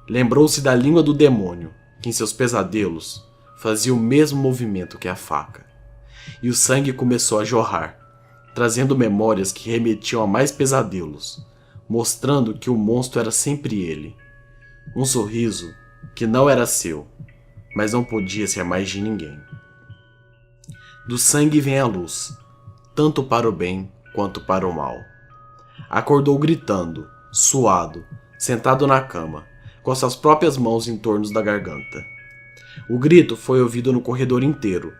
lembrou-se da língua do demônio, que em seus pesadelos fazia o mesmo movimento que a faca. E o sangue começou a jorrar, trazendo memórias que remetiam a mais pesadelos, mostrando que o monstro era sempre ele. Um sorriso que não era seu, mas não podia ser mais de ninguém. Do sangue vem a luz, tanto para o bem quanto para o mal. Acordou gritando, suado, sentado na cama, com suas próprias mãos em torno da garganta. O grito foi ouvido no corredor inteiro,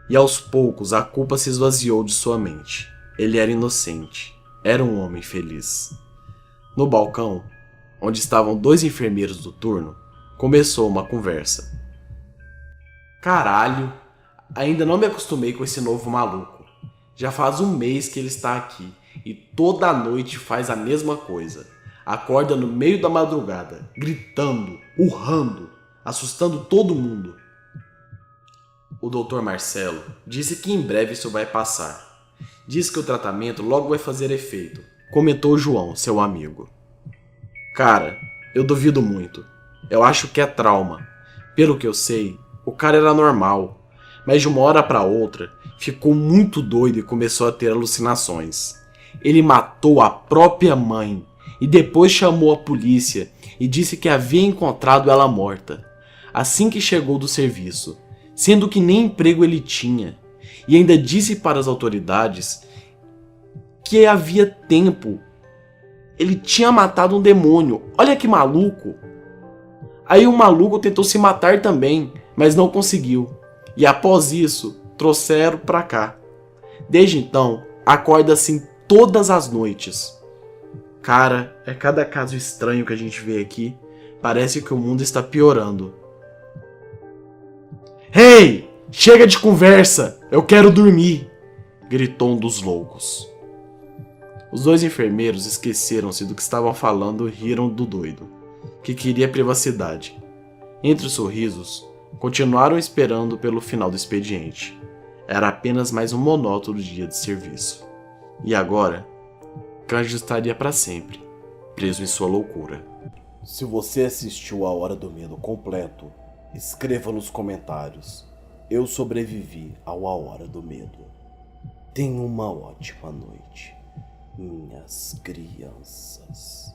e aos poucos a culpa se esvaziou de sua mente. Ele era inocente, era um homem feliz. No balcão, onde estavam 2 enfermeiros do turno, começou uma conversa. "Caralho, ainda não me acostumei com esse novo maluco. Já faz um mês que ele está aqui e toda noite faz a mesma coisa. Acorda no meio da madrugada, gritando, urrando, assustando todo mundo." O Dr. Marcelo disse que em breve isso vai passar. Diz que o tratamento logo vai fazer efeito, comentou João, seu amigo. "Cara, eu duvido muito. Eu acho que é trauma. Pelo que eu sei, o cara era normal, mas de uma hora para outra ficou muito doido e começou a ter alucinações. Ele matou a própria mãe e depois chamou a polícia e disse que havia encontrado ela morta, assim que chegou do serviço, sendo que nem emprego ele tinha, e ainda disse para as autoridades que havia tempo ele tinha matado um demônio. Olha que maluco! Aí o maluco tentou se matar também, mas não conseguiu. E após isso, trouxeram pra cá. Desde então, acorda assim todas as noites. Cara, é cada caso estranho que a gente vê aqui. Parece que o mundo está piorando. "Hey! Chega de conversa! Eu quero dormir!" gritou um dos loucos. Os 2 enfermeiros esqueceram-se do que estavam falando e riram do doido, que queria privacidade. Entre os sorrisos, continuaram esperando pelo final do expediente. Era apenas mais um monótono dia de serviço. E agora, Cândido estaria para sempre, preso em sua loucura. Se você assistiu a Hora do Medo completo, escreva nos comentários. Eu sobrevivi ao A Hora do Medo. Tenha uma ótima noite, minhas crianças.